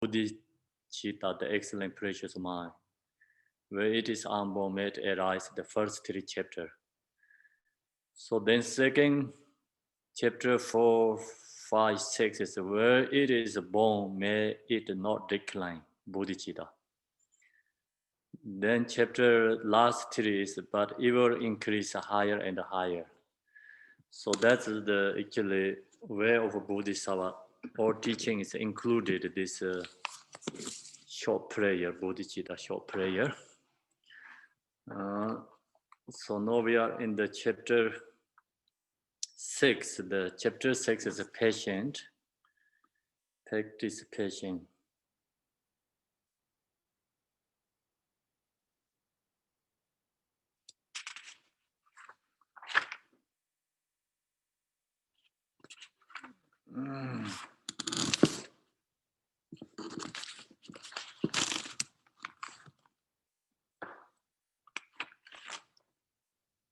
Bodhisattva, the excellent precious mind, where it is unborn made arise the first 3 chapters. So then second chapter 4, 5, 6 is where it is born, may it not decline, Bodhicitta. Then chapter last 3 is, but it will increase higher and higher. So that's the actually way of Bodhisattva. All teaching is included this short prayer, Bodhicitta short prayer. So now we are in the chapter 6. The chapter 6 is a patient, practice patient.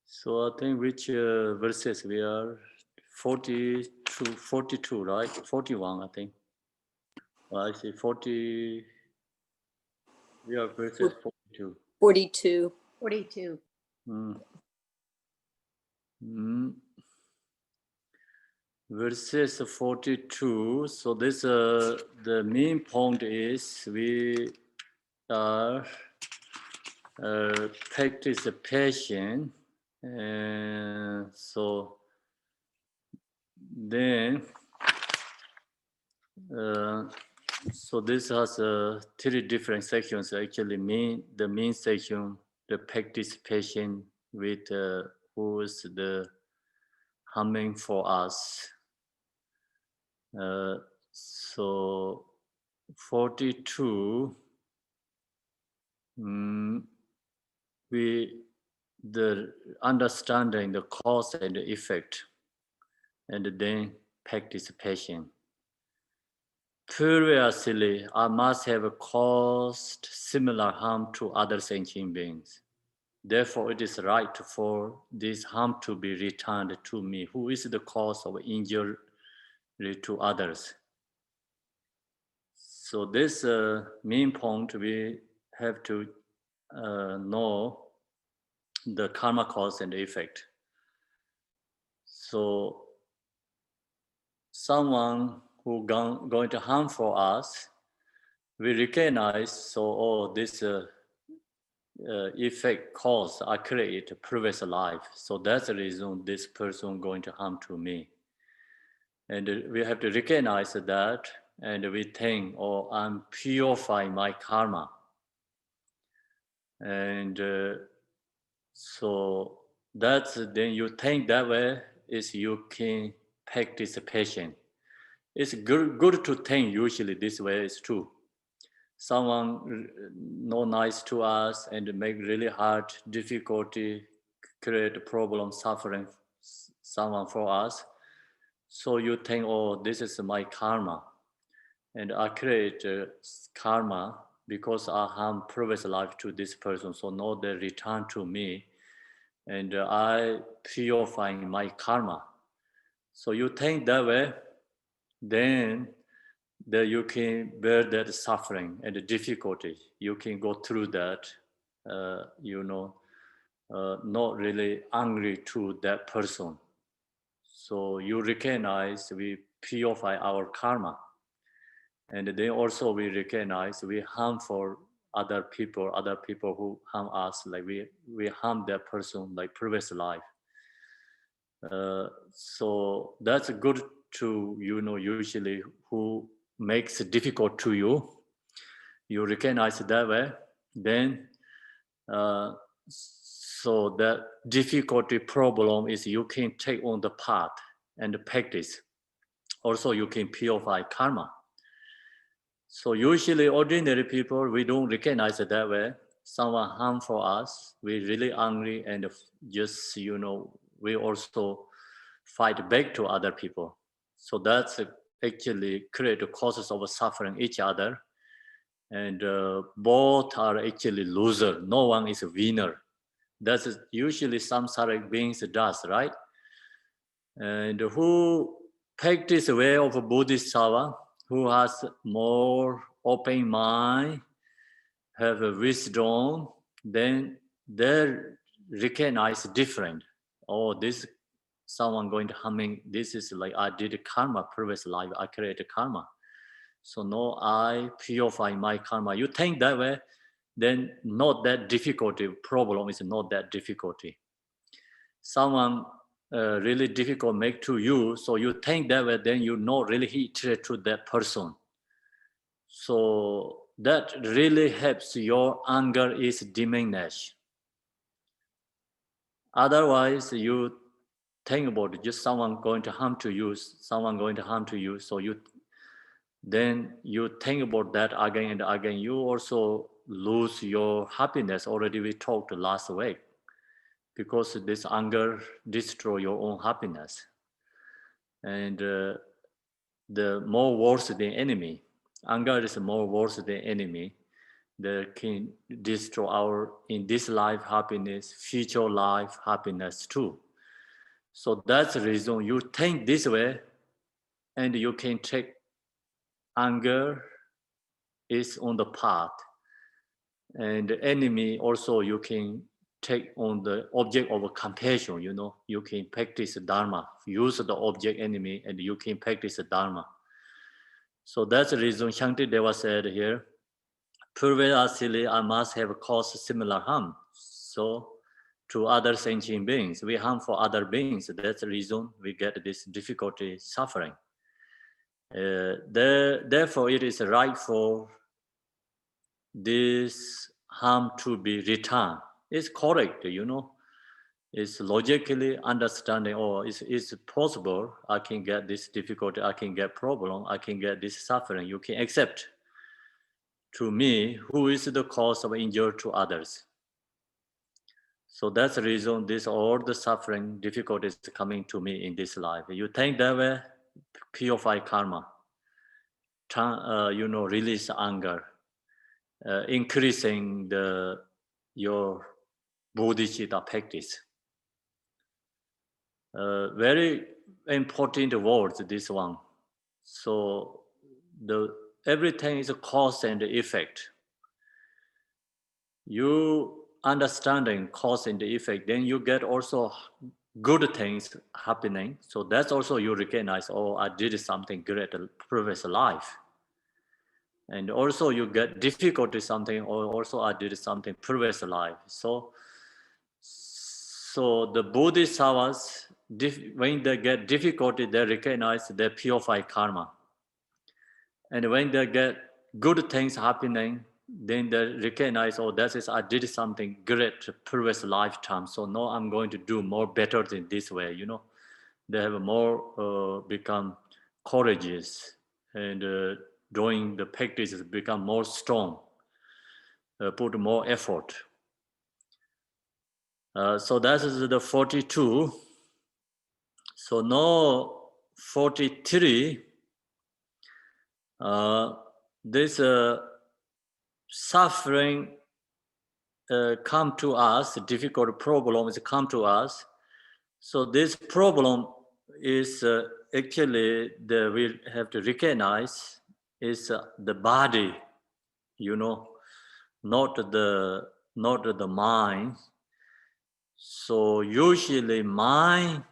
So I think which verses we are 42, right? 41, I think. I see 40. We are verses 42. 42. 42. Verses 42. So this the main point is we are practice patience, and so then so this has 3 different sections. Actually, the main section, the practice patience with who is the humming for us. So 42, we the understanding the cause and the effect, and then practice patience. Previously, I must have caused similar harm to other sentient beings. Therefore, it is right for this harm to be returned to me, who is the cause of injury to others. So this main point, we have to know the karma cause and effect. So someone who going to harm for us, we recognize, so this effect cause I create previous life. So that's the reason this person going to harm to me. And we have to recognize that, and we think, oh, I'm purifying my karma. And so that's, then you think that way is you can practice patience. It's good to think usually this way is true. Someone not nice to us and make really hard difficulty, create problem, suffering, someone for us. So you think, oh, this is my karma. And I create karma because I harm previous life to this person. So now they return to me, and I purifying my karma. So you think that way, then you can bear that suffering and the difficulty. You can go through that, not really angry to that person. So you recognize we purify our karma. And then also we recognize we harm for other people who harm us, like we harm that person like previous life. So that's good to, usually who makes it difficult to you. You recognize it that way. Then, so that difficulty problem is you can take on the path and practice. Also, you can purify karma. So usually ordinary people, we don't recognize it that way. Someone harm for us, we're really angry, and just, we also fight back to other people. So that's actually create the causes of suffering each other. And both are actually loser. No one is a winner. That's usually samsaric beings does, right? And who practice way of Bodhisattva, who has more open mind, have a wisdom, then they recognize different. Oh, this someone going to humming. This is like I did karma previous life. I created karma. So no, I purify my karma. You think that way, then not that difficulty. Problem is not that difficulty. Someone really difficult make to you, so you think that way, then you not really hatred to that person. So that really helps your anger is diminished. Otherwise, you think about it, just someone going to harm to you, so then you think about that again and again. You also lose your happiness. Already we talked last week, because this anger destroy your own happiness, and the more worse the enemy. Anger is more worse than enemy. That can destroy our in this life happiness, future life happiness too. So that's the reason you think this way, and you can take anger is on the path, and the enemy also you can take on the object of compassion. You can practice dharma, use the object enemy, and you can practice dharma. So that's the reason Shantideva said here, previously I must have caused similar harm. So to other sentient beings, we harm for other beings. That's the reason we get this difficulty, suffering. Therefore, it is right for this harm to be returned. It's correct, It's logically understanding, or it's possible, I can get this difficulty, I can get problem, I can get this suffering. You can accept to me who is the cause of injury to others. So that's the reason this all the suffering, difficulties coming to me in this life. You think that way, purify karma, release anger, increasing your bodhisattva practice. Very important words, this one. So everything is a cause and effect. You understanding cause and effect, then you get also good things happening. So that's also you recognize, oh, I did something great in previous life. And also you get difficulty something, or also I did something previous life. So the bodhisattvas, when they get difficulty, they recognize they purify karma. And when they get good things happening, then they recognize, oh, I did something great previous lifetime. So now I'm going to do more better than this way, They have more become courageous, and doing the practices become more strong, put more effort. So that is the 42. So now 43, this suffering come to us, difficult problems come to us. So this problem is actually we have to recognize is the body, not the mind. So usually mind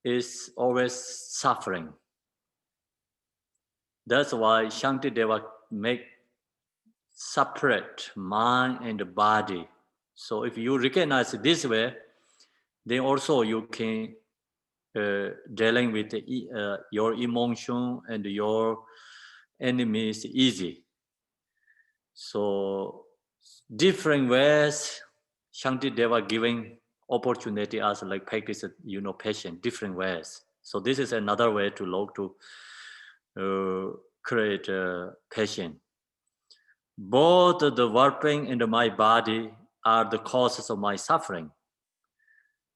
is always suffering. That's why Shantideva make separate mind and body. So if you recognize it this way, then also you can dealing with your emotion and your enemies easy. So different ways, Shantideva giving opportunity as like practice, patient, different ways. So this is another way to look to create passion. Both the warping and my body are the causes of my suffering.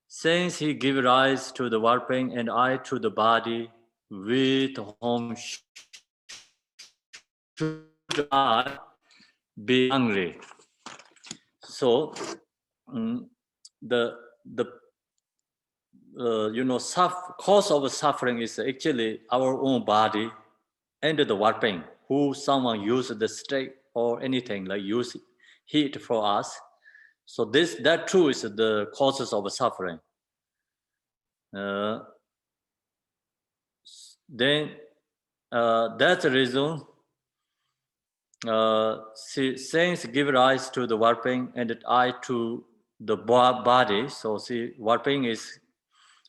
Since he gave rise to the warping and I to the body, with whom should I be angry? So the cause of suffering is actually our own body and the warping. who someone use the stick or anything, like use heat for us. So that too is the causes of suffering. Then that's the reason things give rise to the warping and the eye to the body. So see, warping is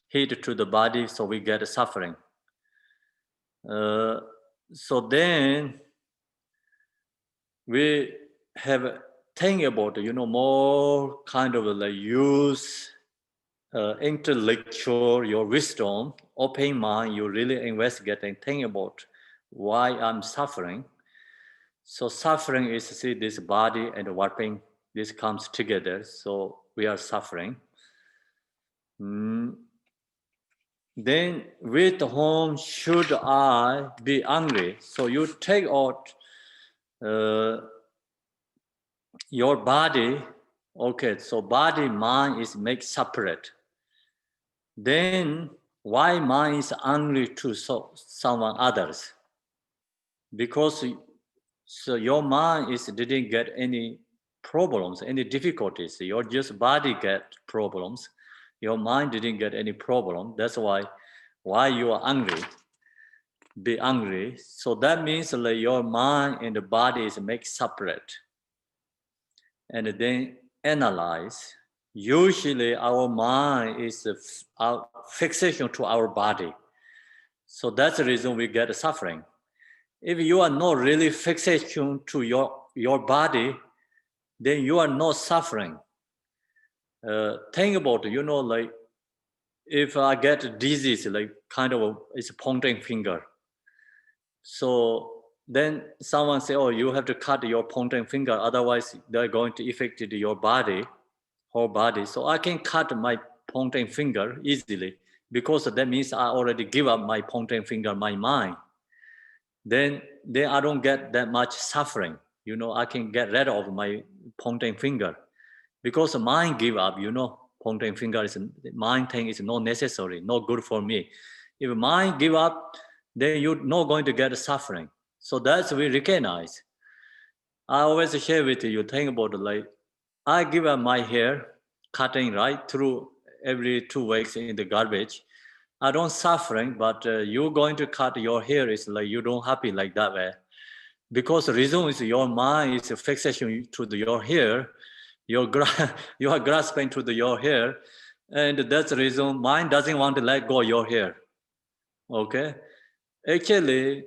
heat to the body, so we get suffering. So then we have think about, more kind of like use intellectual, your wisdom, open mind, you really investigate and think about why I'm suffering. So suffering is, see, this body and warping, this comes together, so we are suffering. Then with whom should I be angry? So you take out your body, okay, so body, mind is made separate. Then why mind is angry to someone others? Because so your mind didn't get any problems, any difficulties. Your just body get problems. Your mind didn't get any problem. That's why you are angry. Be angry. So that means that your mind and the body is made separate. And then analyze. Usually our mind is a fixation to our body. So that's the reason we get suffering. If you are not really fixation to your body, then you are not suffering. Think about, like if I get disease, like kind of it's a pointing finger. So then someone say, oh, you have to cut your pointing finger, otherwise they're going to affect your body, whole body. So I can cut my pointing finger easily because that means I already give up my pointing finger, my mind. Then I don't get that much suffering. I can get rid of my pointing finger because mind give up, pointing finger is mind thing is not necessary, not good for me. If mind give up, then you're not going to get suffering. So that's we recognize. I always share with you, think about it, like I give up my hair, cutting right through every 2 weeks in the garbage. I don't suffering, but you're going to cut your hair is like you don't happy like that way. Because the reason is your mind is a fixation to your hair, you are grasping to your hair, and that's the reason mind doesn't want to let go of your hair. Okay? Actually,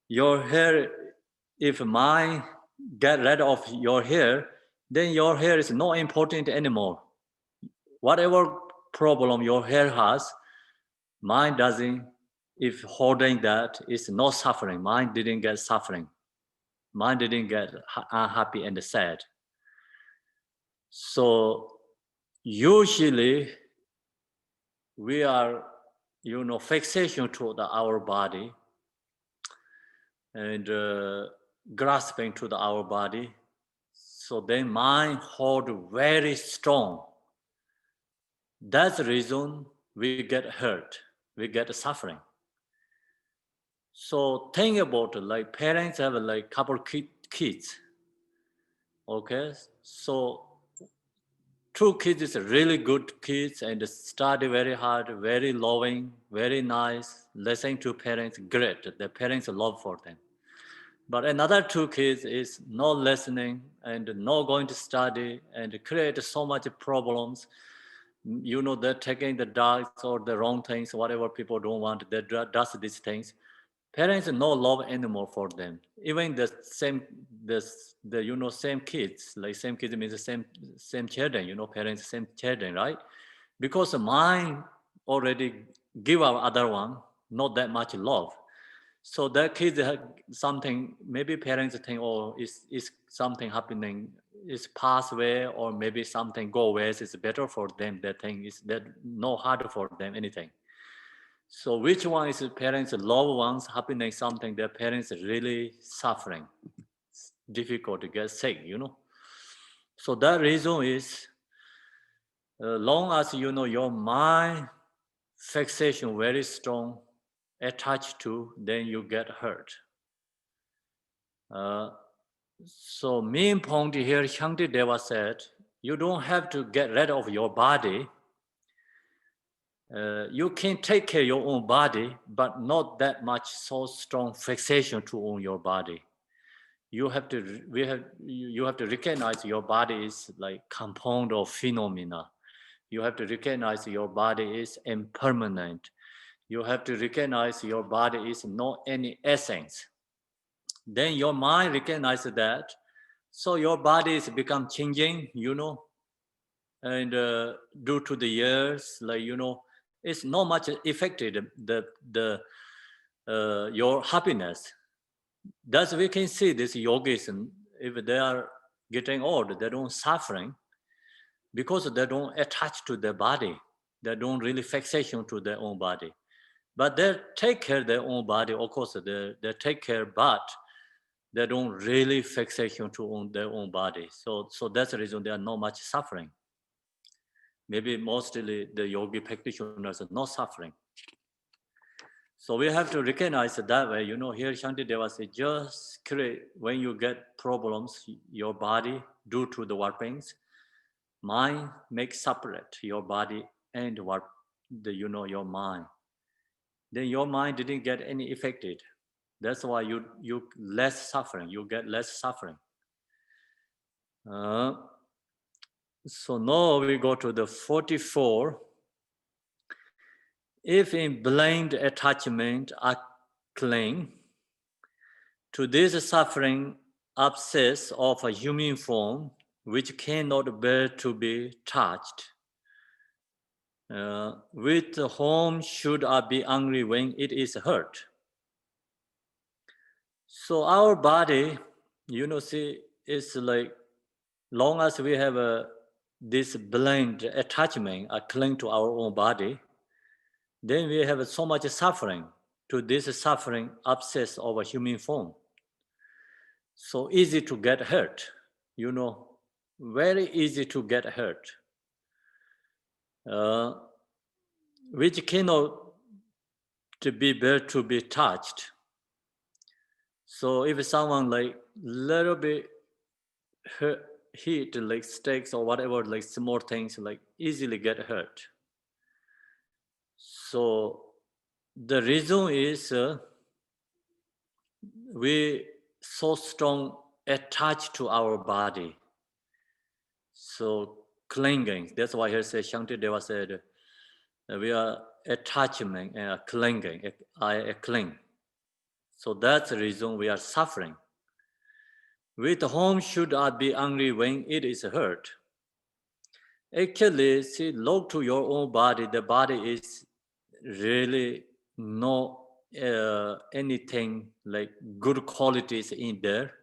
your hair, if mind get rid of your hair, then your hair is not important anymore. Whatever problem your hair has, mind doesn't, if holding that, is not suffering. Mind didn't get suffering. Mind didn't get unhappy and sad. So usually we are, fixation to our body and grasping to our body. So then mind hold very strong. That's the reason we get hurt, we get suffering. So think about it, like parents have like couple kids. Okay, so 2 kids is really good kids and study very hard, very loving, very nice, listening to parents, great. The parents love for them. But another 2 kids is not listening and not going to study and create so much problems. They're taking the drugs or the wrong things, whatever people don't want, they does these things. Parents no love anymore for them. Even the same kids, like same kids means the same children, parents same children, right? Because the mind already give our other one not that much love. So that kids have something, maybe parents think, oh, is something happening, is pass away, or maybe something go away, it's better for them. That thing is that no harder for them, anything. So which one is the parents' loved ones happening something their parents are really suffering? It's difficult to get sick, So that reason is, long as your mind fixation very strong, attached to, then you get hurt. So main point here, Shantideva said, you don't have to get rid of your body. You can take care of your own body, but not that much so strong fixation to own your body. You have to you have to recognize your body is like compound of phenomena. You have to recognize your body is impermanent. You have to recognize your body is not any essence. Then your mind recognizes that. So your body is become changing, and due to the years, it's not much affected your happiness. Thus, we can see this yogis, if they are getting old, they don't suffering because they don't attach to their body. They don't really fixation to their own body. But they take care of their own body. Of course, they take care, but they don't really fixation to their own body. So that's the reason they are not much suffering. Maybe mostly the yogi practitioners are not suffering. So we have to recognize it that way. Here Shantideva says, just create, when you get problems, your body, due to the warpings, mind makes separate your body and your mind. Then your mind didn't get any affected. That's why you less suffering. You get less suffering. So now we go to the 44. If in blind attachment I cling to this suffering abscess of a human form, which cannot bear to be touched, with whom should I be angry when it is hurt? So our body, see, it's like, long as we have this blind attachment, cling to our own body, then we have so much suffering to this suffering abscess of a human form. So easy to get hurt, very easy to get hurt, which cannot to be bear to be touched. So if someone like little bit hurt, heat, like sticks or whatever, like small things, like easily get hurt. So the reason is we so strong attached to our body. So clinging. That's why here says Shantideva said we are attachment and clinging. I cling. So that's the reason we are suffering. With whom should I be angry when it is hurt? Actually, see, look to your own body. The body is really no anything like good qualities in there.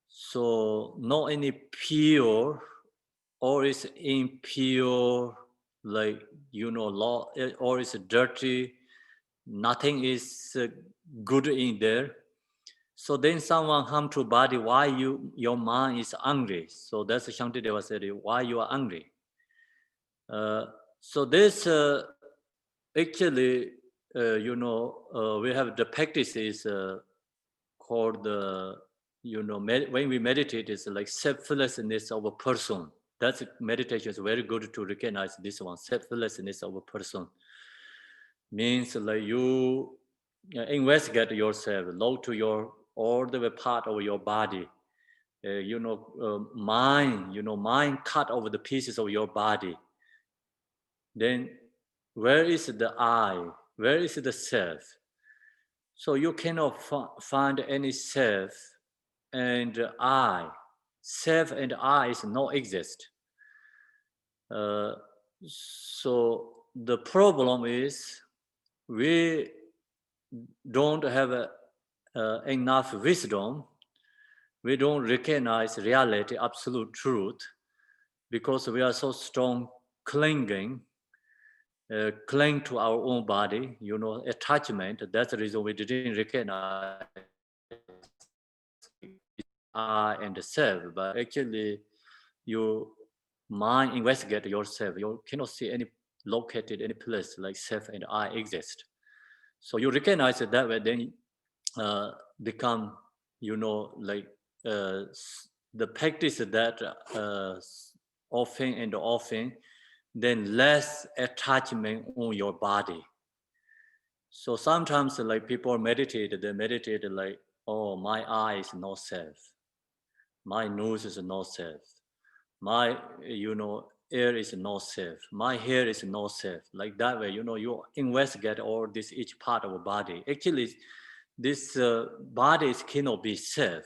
So not any pure or is impure, like law, or is dirty. Nothing is good in there. So then someone harm to body, why your mind is angry? So that's Shantideva said, why you are angry? So this actually, we have the practices called the, when we meditate, it's like selflessness of a person. That's meditation is very good to recognize this one, selflessness of a person. Means like you investigate yourself, look to your all the part of your body. Mind cut over the pieces of your body. Then where is the I? Where is the self? So you cannot find any self and I. Self and I is not exist. So the problem is we don't have enough wisdom. We don't recognize reality, absolute truth, because we are so strong clinging, cling to our own body, attachment. That's the reason we didn't recognize I and the self. But actually, you mind investigate yourself. You cannot see any located any place like self and I exist. So you recognize it that way, then become like the practice that often and often, then less attachment on your body. So sometimes like people meditate, they meditate like, oh, my eye is not safe, my nose is not safe, my ear is not safe, my hair is not safe. Like that way, you investigate all this each part of the body. Actually, this body cannot be safe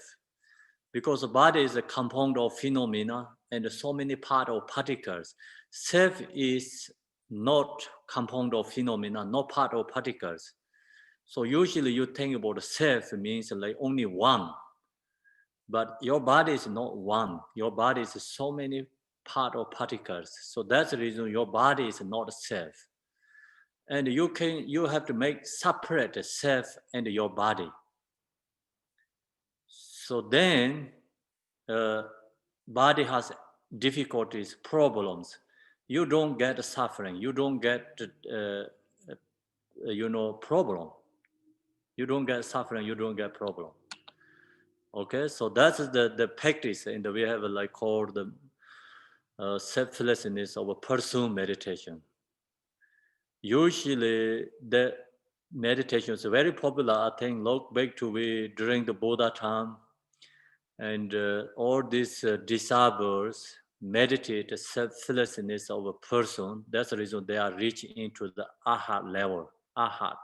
because the body is a compound of phenomena and so many part of particles. Self is not compound of phenomena, not part of particles. So usually you think about self means like only one, but your body is not one. Your body is so many part of particles. So that's the reason your body is not self. And you have to make separate self and your body. So then body has difficulties, problems. You don't get suffering. You don't get problem. You don't get suffering. You don't get problem. Okay, so that's the practice, and we have like called the selflessness of a personal meditation. Usually, the meditation is very popular. I think look back to we during the Buddha time, and all these disciples meditate selflessness of a person. That's the reason they are reaching into the arhat level, arhat,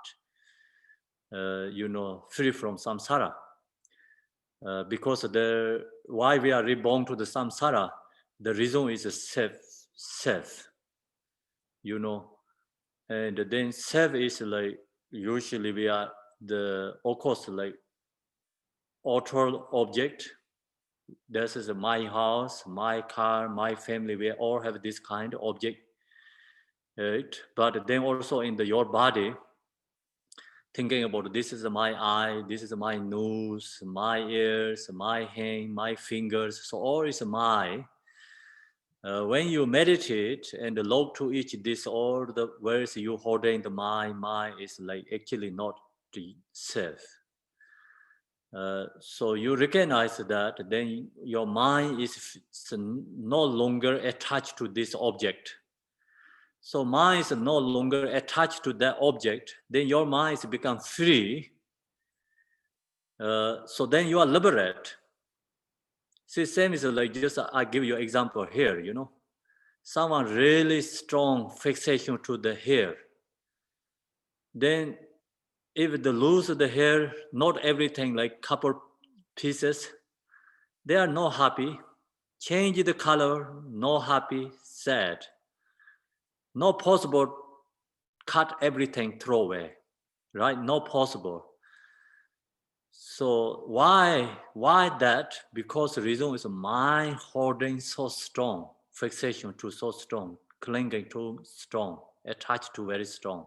free from samsara. Because why we are reborn to the samsara, the reason is self, and then self is like usually we are of course like author object. This is my house, my car, my family. We all have this kind of object, right? But then also in your body, thinking about this is my eye, this is my nose, my ears, my hand, my fingers. So all is my. When you meditate and look to each this, all the words you holding the mind is like actually not the self. So you recognize that, then your mind is no longer attached to this object. So mind is no longer attached to that object, then your mind is become free. So then you are liberated. See, same is like just I give you example here, Someone really strong fixation to the hair. Then if they lose the hair, not everything like couple pieces, they are not happy. Change the color, not happy, sad. Not possible, cut everything, throw away, right? Not possible. So why that? Because the reason is mind holding so strong, fixation to so strong, clinging to strong, attached to very strong.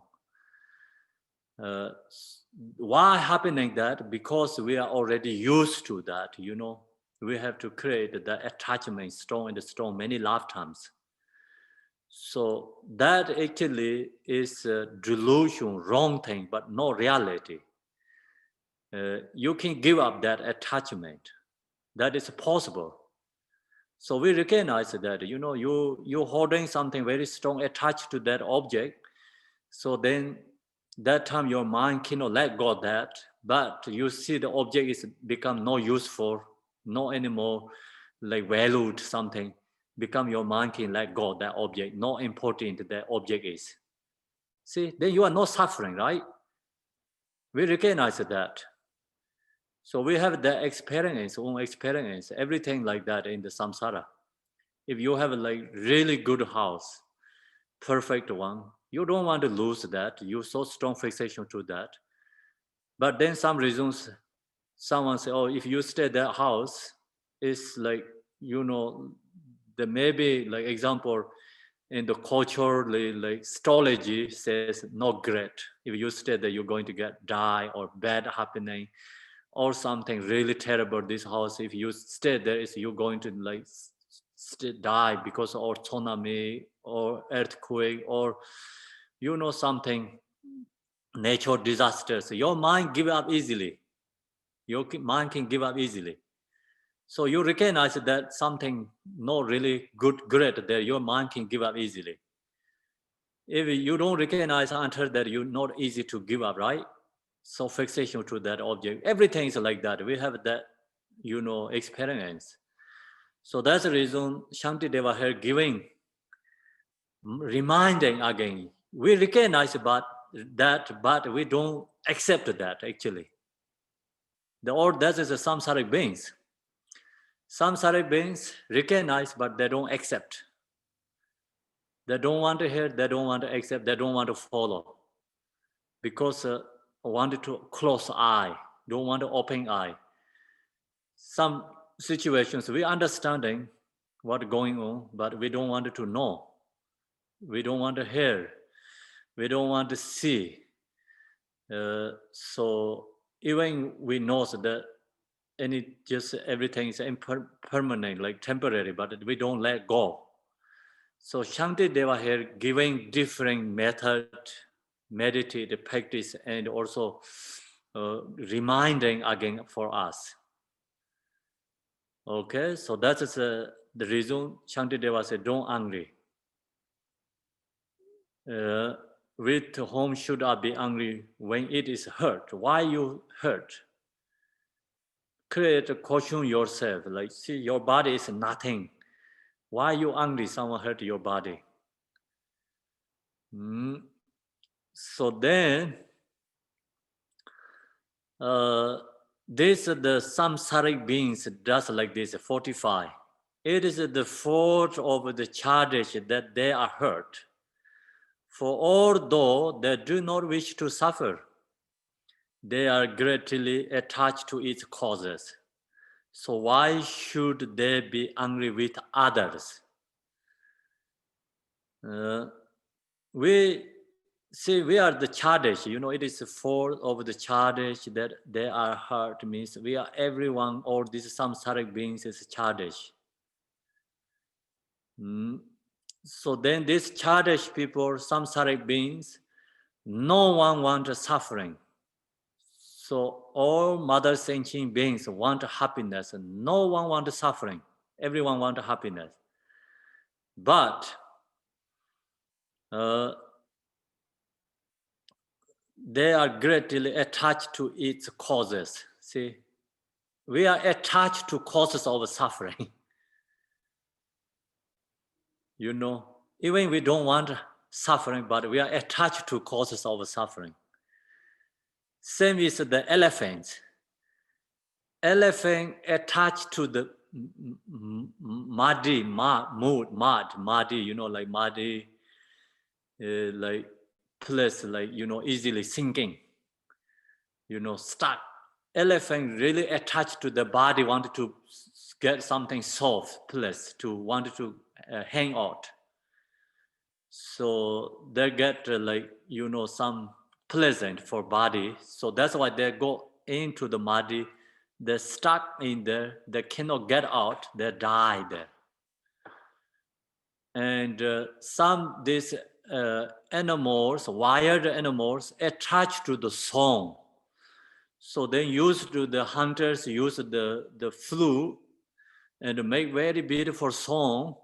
Why happening that? Because we are already used to that, We have to create the attachment strong and strong many lifetimes. So that actually is a delusion, wrong thing, but no reality. You can give up that attachment. That is possible. So we recognize that, you're holding something very strong attached to that object. So then that time your mind cannot let go of that, but you see the object is become no useful, no anymore like valued something, become your mind can let go of that object, no important that object is. See, then you are not suffering, right? We recognize that. So we have the experience, own experience, everything like that in the samsara. If you have a like really good house, perfect one, you don't want to lose that. You so strong fixation to that. But then some reasons, someone say, oh, if you stay at that house, it's like, the maybe like example in the culture, like astrology says not great. If you stay there, you're going to get die or bad happening or something really terrible. This house, if you stay there, you're going to like die because of tsunami or earthquake or something natural disasters. Your mind give up easily. Your mind can give up easily. So you recognize that something not really great there, your mind can give up easily. If you don't recognize until that, you're not easy to give up, right? So fixation to that object, everything is like that. We have that, experience. So that's the reason Shantideva here giving, reminding again. We recognize but we don't accept that actually. That is the samsaric beings. Samsaric beings recognize but they don't accept. They don't want to hear, they don't want to accept, they don't want to follow. Because wanted to close eye, don't want to open eye. Some situations we understanding what's going on, but we don't want to know. We don't want to hear. We don't want to see. So even we know that everything is impermanent, like temporary, but we don't let go. So Shantideva here giving different method, meditate, practice, and also reminding again for us. Okay, so that is the reason Shantideva said, don't angry. With whom should I be angry when it is hurt? Why you hurt? Caution yourself, like see your body is nothing. Why you angry someone hurt your body? So then the samsaric beings does like this, 45. It is the fault of the charges that they are hurt. For although they do not wish to suffer, they are greatly attached to its causes. So why should they be angry with others? We are the charges, it is the fault of the charges that they are hurt, means we are everyone, all these samsaric beings is charges. So then these charges people, samsaric beings, no one wants suffering. So all mother sentient beings want happiness, and no one wants suffering. Everyone wants happiness. But they are greatly attached to its causes. See, we are attached to causes of suffering. Even we don't want suffering, but we are attached to causes of suffering. Same is the elephant. Elephant attached to the mud, like muddy, like place, like, easily sinking, stuck. Elephant really attached to the body, wanted to get something soft place to wanted to hang out. So they get some pleasant for body. So that's why they go into the muddy. They're stuck in there. They cannot get out. They die there. And these animals, wild animals, attached to the song. So they the hunters use the flute and make very beautiful song.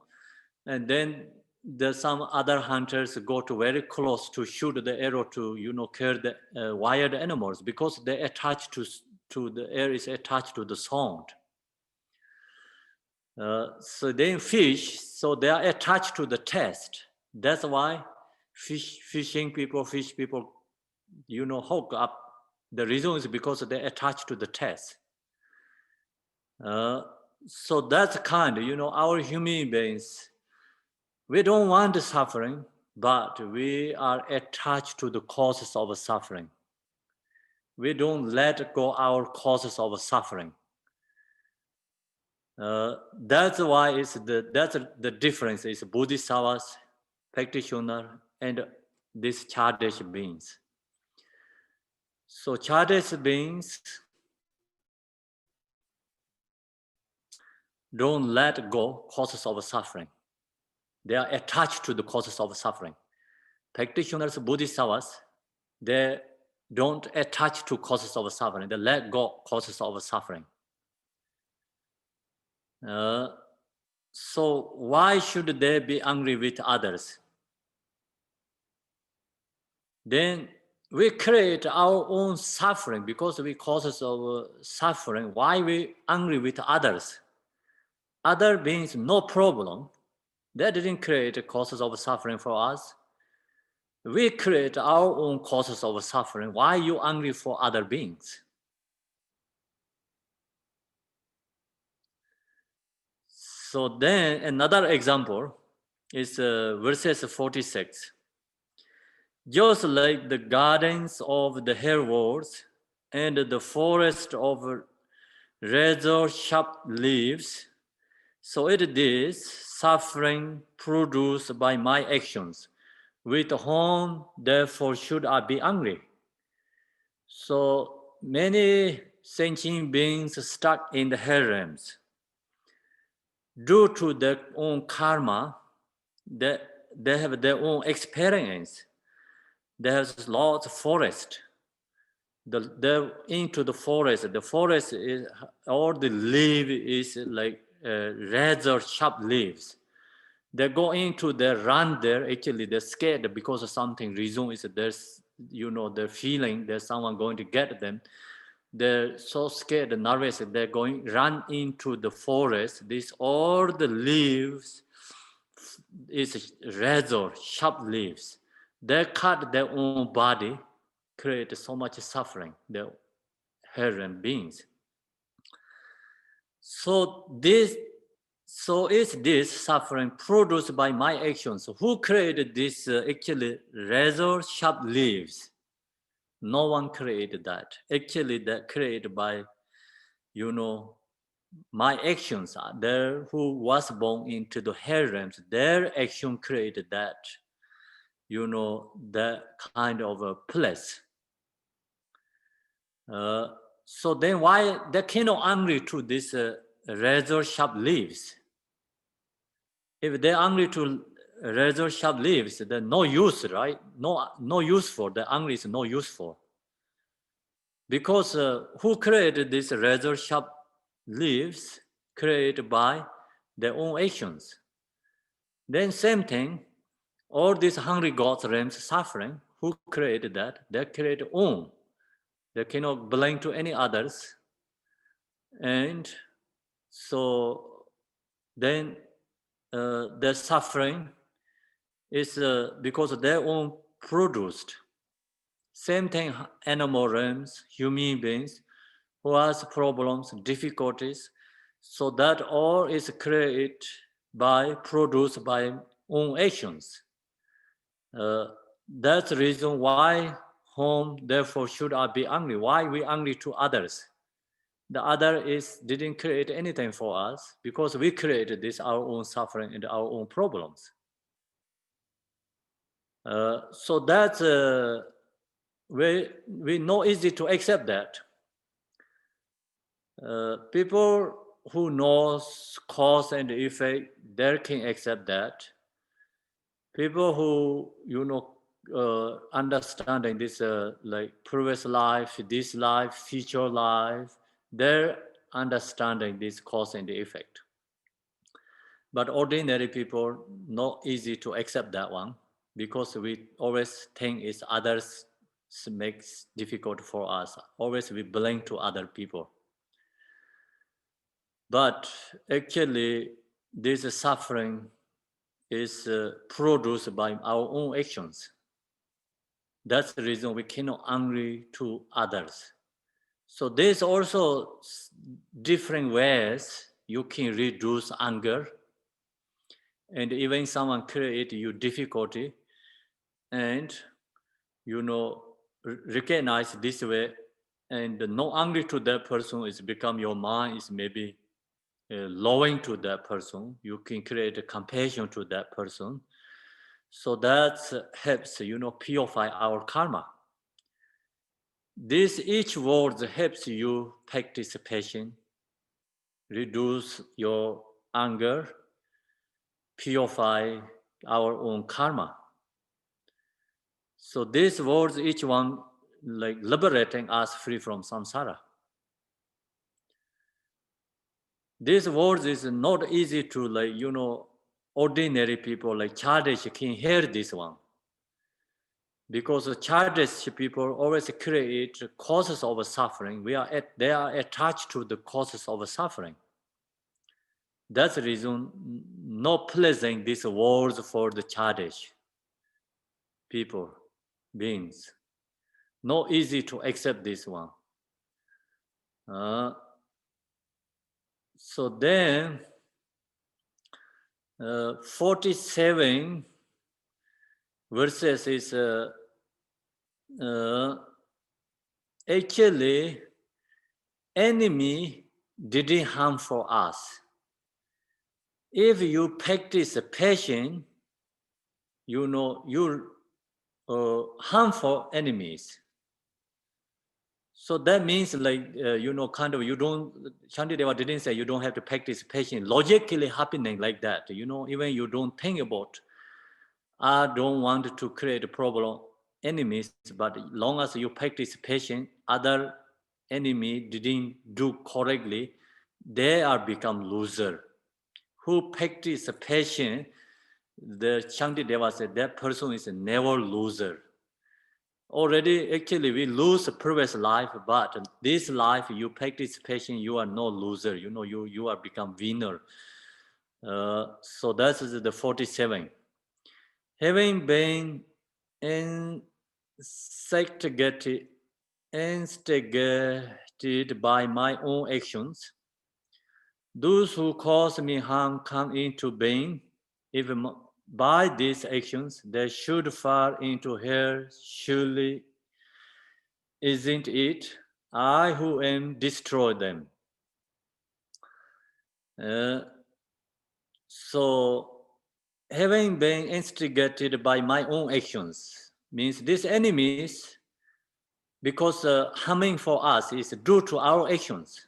And then some other hunters go to very close to shoot the arrow to, kill the wild animals because they attach to the air is attached to the sound. So then fish, so they are attached to the taste. That's why fish people, hook up. The reason is because they attach to the taste. So that's kind, our human beings, we don't want the suffering, but we are attached to the causes of suffering. We don't let go our causes of suffering. That's why that's the difference is Bodhisattvas, practitioner, and these Chadesh beings. So Chadesh beings don't let go causes of suffering. They are attached to the causes of suffering. Practitioners, Bodhisattvas, they don't attach to causes of suffering. They let go causes of suffering. So why should they be angry with others? Then we create our own suffering because we causes of suffering. Why we angry with others? Other beings, no problem. They didn't create causes of suffering for us. We create our own causes of suffering. Why are you angry for other beings? So then another example is verses 46. Just like the gardens of the Herwards and the forest of razor sharp leaves, so it is suffering produced by my actions, with whom therefore should I be angry? So many sentient beings stuck in the hell realms. Due to their own karma, they have their own experience. There's lots of forest. They're into the forest. The forest is, all the leaf is like razor sharp leaves. They go into, they run there. Actually, they're scared because of something. Reason is there's, they're feeling there's someone going to get them. They're so scared and nervous. They're going run into the forest. This all the leaves is razor sharp leaves. They cut their own body, create so much suffering. The human beings. So is this suffering produced by my actions? Who created this actually razor sharp leaves? No one created that. Actually, that created by, my actions are there who was born into the hell realms. Their action created that, that kind of a place. So then why they cannot angry to this razor sharp leaves? If they're angry to razor sharp leaves, then no use, right? No use for. The angry is no use for. Because who created these razor sharp leaves? Created by their own actions. Then same thing, all these hungry gods realms suffering, who created that? They created own. They cannot belong to any others. And so then their suffering is because their own produced. Same thing, animal realms, human beings, who has problems, difficulties. So that all is created produced by own actions. That's the reason why whom therefore should I be angry? Why we angry to others? The other didn't create anything for us because we created this our own suffering and our own problems. So that's we know easy to accept that. People who knows cause and effect, they can accept that. People who understanding this like previous life, this life, future life, they're understanding this cause and effect. But ordinary people not easy to accept that one because we always think it's others makes difficult for us. Always we blame to other people. But actually, this suffering is produced by our own actions. That's the reason we cannot angry to others. So there's also different ways you can reduce anger. And even someone create you difficulty, and recognize this way, and no angry to that person is become your mind is maybe lowering to that person. You can create a compassion to that person. So that helps, purify our karma. This each word helps you practice patience, reduce your anger, purify our own karma. So these words, each one like liberating us free from samsara. These words is not easy to, like, ordinary people like childish can hear this one. Because childish people always create causes of suffering. They are attached to the causes of suffering. That's the reason not pleasing these words for the childish people, beings. Not easy to accept this one. So then, 47 verses is actually enemy didn't harm for us. If you practice patience, you harm for enemies. So that means, like, you don't, Shantideva didn't say you don't have to practice patience logically happening like that. Even you don't think about, I don't want to create a problem, enemies, but long as you practice patience, other enemy didn't do correctly, they are become loser. Who practice patience, the Shantideva said that person is never loser. Already, actually, we lose the previous life, but this life, you practice patience, you are no loser. You are become winner. So that is the 47. Having been instigated by my own actions, those who cause me harm come into being. Even by these actions, they should fall into hell. Surely, isn't it I who am destroy them? So, having been instigated by my own actions means these enemies, because harming for us is due to our actions,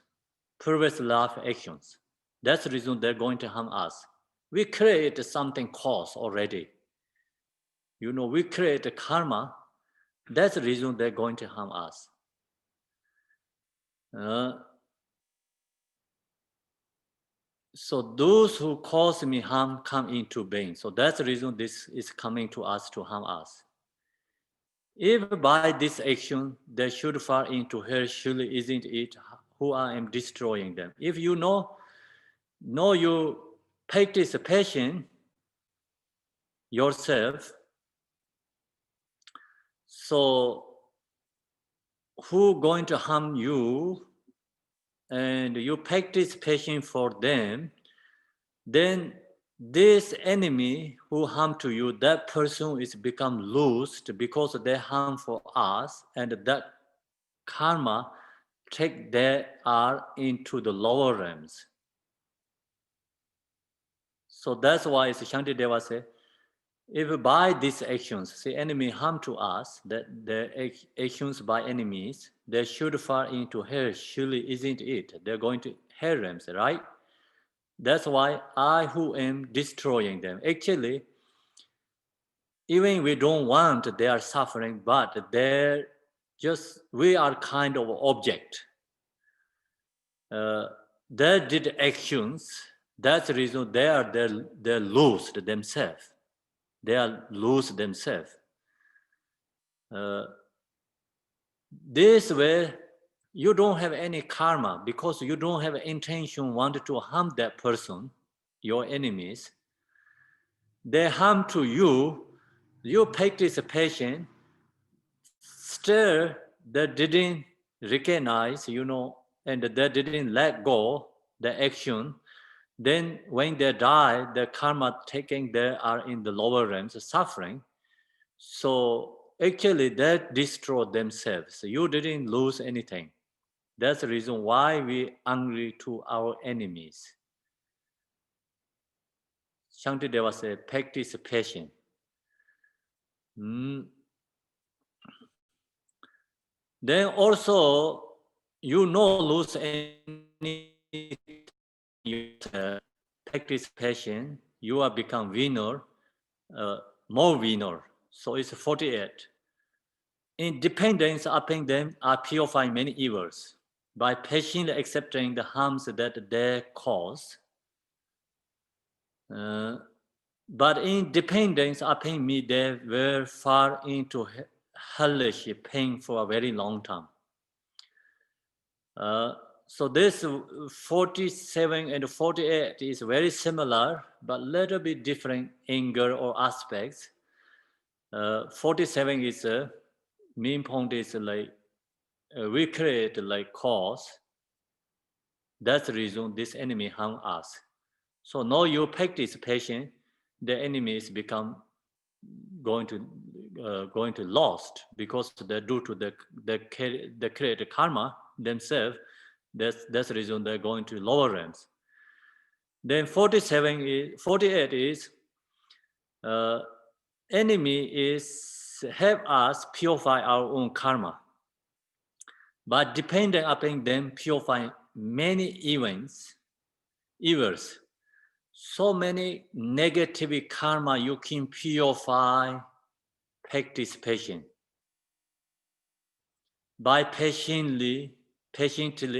previous life actions. That's the reason they're going to harm us. We create something cause already. We create a karma. That's the reason they're going to harm us. So those who cause me harm come into being. So that's the reason this is coming to us to harm us. If by this action they should fall into hell, surely isn't it who I am destroying them? If you know you practice patience yourself, so who going to harm you, and you practice patience for them, then this enemy who harm to you, that person is become loosed because they harm for us, and that karma take they are into the lower realms. So that's why Shantideva said, if by these actions, the enemy harm to us, that the actions by enemies, they should fall into hell. Surely isn't it? They're going to hell realms, right? That's why I who am destroying them. Actually, even we don't want their suffering, but we are kind of object. They did actions. That's the reason they lose themselves. They are lose themselves. This way, you don't have any karma because you don't have intention wanted to harm that person, your enemies. They harm to you. You practice patience. Still, they didn't recognize, and they didn't let go the action. Then when they die, the karma taking they are in the lower realms suffering. So actually they destroy themselves. You didn't lose anything. That's the reason why we angry to our enemies. Shantideva said, practice patience. Then also, you no lose any, practice patience, you are become winner, more winner. So it's 48. In dependence upon them are purifying many evils by patiently accepting the harms that they cause. But in dependence upon me, they were far into hellish pain for a very long time. So this 47 and 48 is very similar, but little bit different anger or aspects. 47 is main point is like we create like cause. That's the reason this enemy harm us. So now you practice patience, the enemies become going to lost because they're due to the created karma themselves. That's the reason they're going to lower realms. Then 48 is enemy is help us purify our own karma. But depending upon them purify many evils, so many negative karma you can purify, practice patience. By patiently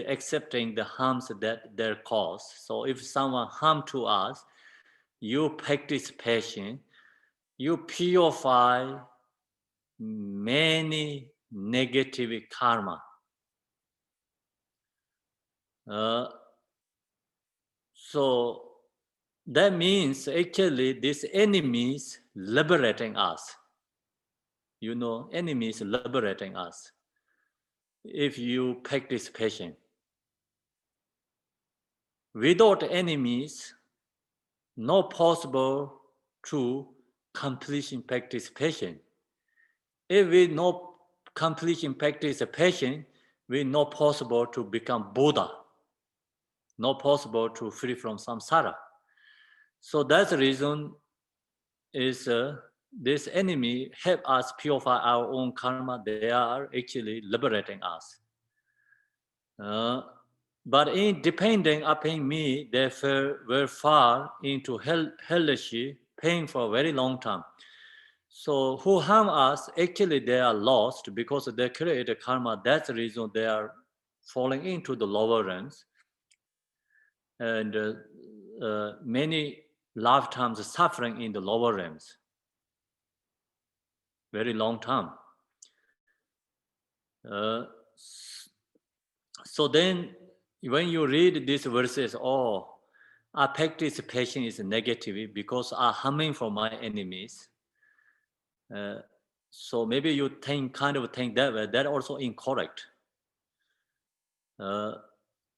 accepting the harms that they cause. So if someone harm to us, you practice patience, you purify many negative karma. So that means actually this enemies liberating us. You know, enemies liberating us. If you practice patience. Without enemies, not possible to completion practice patience. If we not completion practice patience, we not possible to become Buddha. Not possible to free from samsara. So that's the reason is this enemy help us purify our own karma. They are actually liberating us. But in depending upon me, they were far into hellish pain for a very long time. So who harm us, actually they are lost because they created karma. That's the reason they are falling into the lower realms. And many lifetimes suffering in the lower realms. Very long time. So then when you read these verses, oh, I practice patience is negative because I'm harming for my enemies. So maybe you think that way. That also incorrect.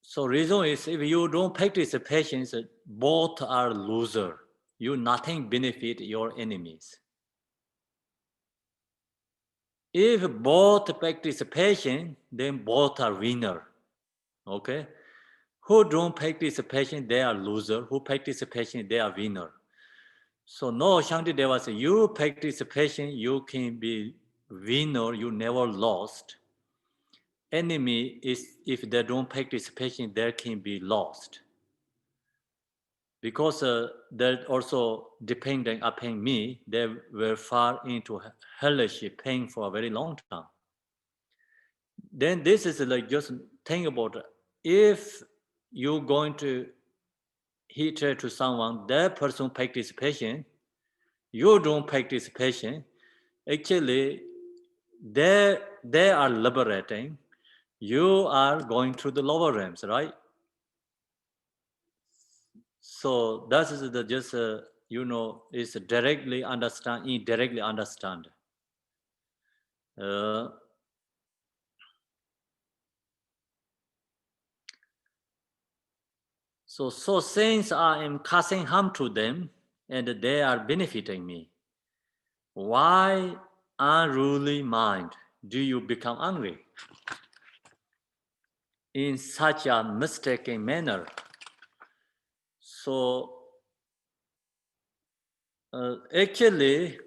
So reason is if you don't practice patience, both are loser. You nothing benefit your enemies. If both practice patience, then both are winner. Okay? Who don't practice patience, they are loser. Who practice patience, they are winner. So no, Shantideva says, you practice patience, you can be winner, you never lost. Enemy is, if they don't practice patience, they can be lost. Because they're also depending upon me, they were far into hellish pain for a very long time. Then this is like just think about if you're going to hatred to someone, that person practice patience, you don't practice patience, actually they are liberating, you are going through the lower realms, right? So that is the just is directly understand, indirectly understand. So since I am causing harm to them and they are benefiting me, why unruly mind do you become angry in such a mistaken manner? So actually,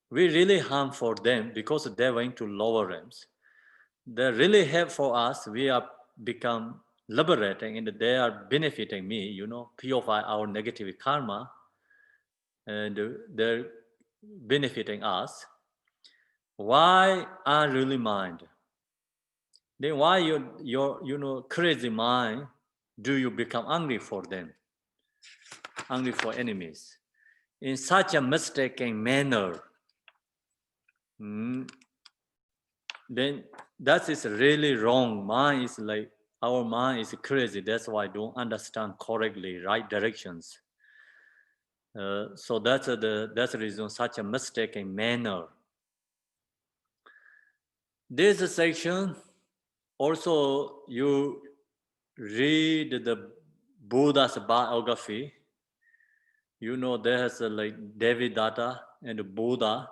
we really harm for them because they went to lower realms. They really help for us. We are become liberating and they are benefiting me, purify our negative karma, and they're benefiting us. why unruly mind? Then why your crazy mind do you become angry for them, angry for enemies in such a mistaken manner? Then that is really wrong. Mind is like our mind is crazy. That's why I don't understand correctly right directions. So that's the reason such a mistaken manner. This section also you read the Buddha's biography. You know there's like Devadatta and Buddha.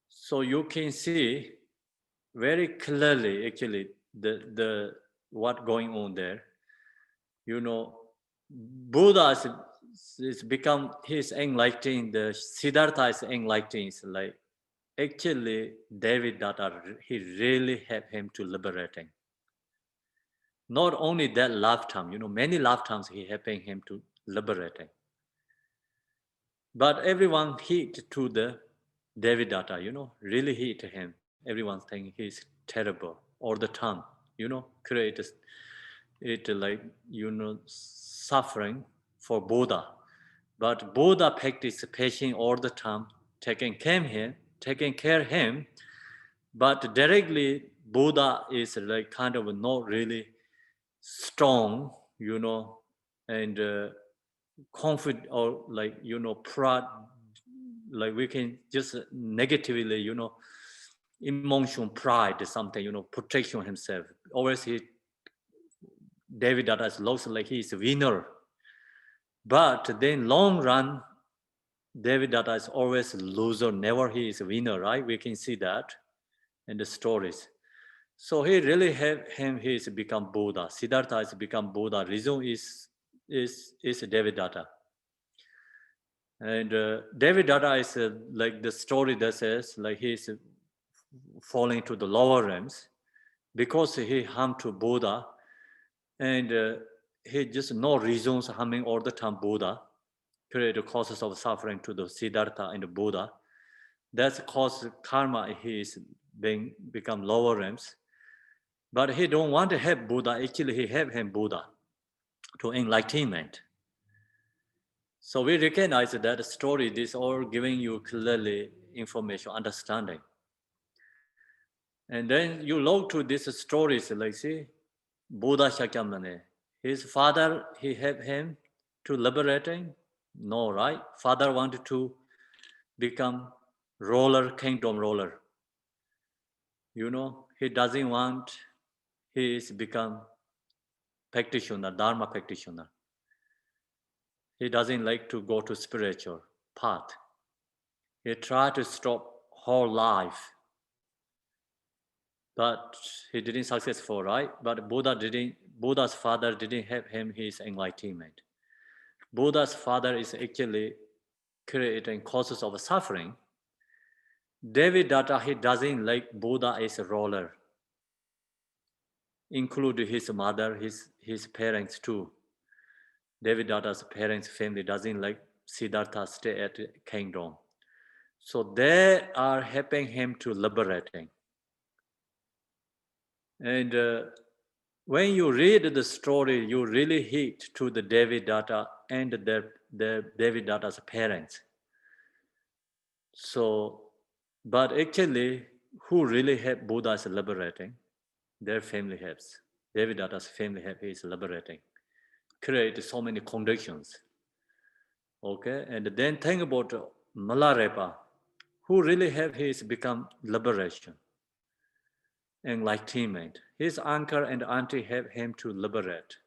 So you can see very clearly actually the what going on there. You know, Buddha is become his enlightening. The Siddhartha is enlightening. It's like actually Devadatta he really helped him to liberating. Not only that lifetime, you know, many lifetimes he helping him to liberating. But everyone hit to the Devadatta, you know, really hit him. Everyone think he's terrible all the time, you know, create it like, you know, suffering for Buddha. But Buddha practiced patience all the time, taking care of him. But directly, Buddha is like kind of not really strong, you know, and confident or like, you know, proud, like we can just negatively, you know, emotion, pride, something, you know, protection himself. Always David Dada looks like he is a winner. But then long run, David Dada is always a loser, never he is a winner, right? We can see that in the stories. So he really helped him, he is become Buddha. Siddhartha is become Buddha. Reason is David Dada. And David Dada is like the story that says like he is falling to the lower realms because he harmed to Buddha, and he just no reasons harming all the time Buddha, create the causes of suffering to the Siddhartha and the Buddha. That's cause karma. He is being become lower realms, but he don't want to help Buddha. Actually, he help him Buddha to enlightenment. So we recognize that story. This all giving you clearly information, understanding. And then you look to these stories, like see, Buddha Shakyamuni, his father, he helped him to liberating? No, right? Father wanted to become ruler, kingdom ruler. You know, he doesn't want, he is become practitioner, Dharma practitioner. He doesn't like to go to spiritual path. He tried to stop whole life, but he didn't successful, right? But Buddha's father didn't help him his enlightenment. Buddha's father is actually creating causes of suffering. Devadatta, he doesn't like Buddha as a ruler, include his mother, his parents too. Devadatta's parents' family doesn't like Siddhartha stay at the kingdom. So they are helping him to liberating. And when you read the story, you really hit to the Devadatta and the Devadatta's parents. So, but actually, who really helped Buddha is liberating? Their family helps. Devadatta's family help is liberating. Create so many conditions. Okay, and then think about Malarepa, who really helped his become liberation, enlightenment. His uncle and auntie helped him to liberate.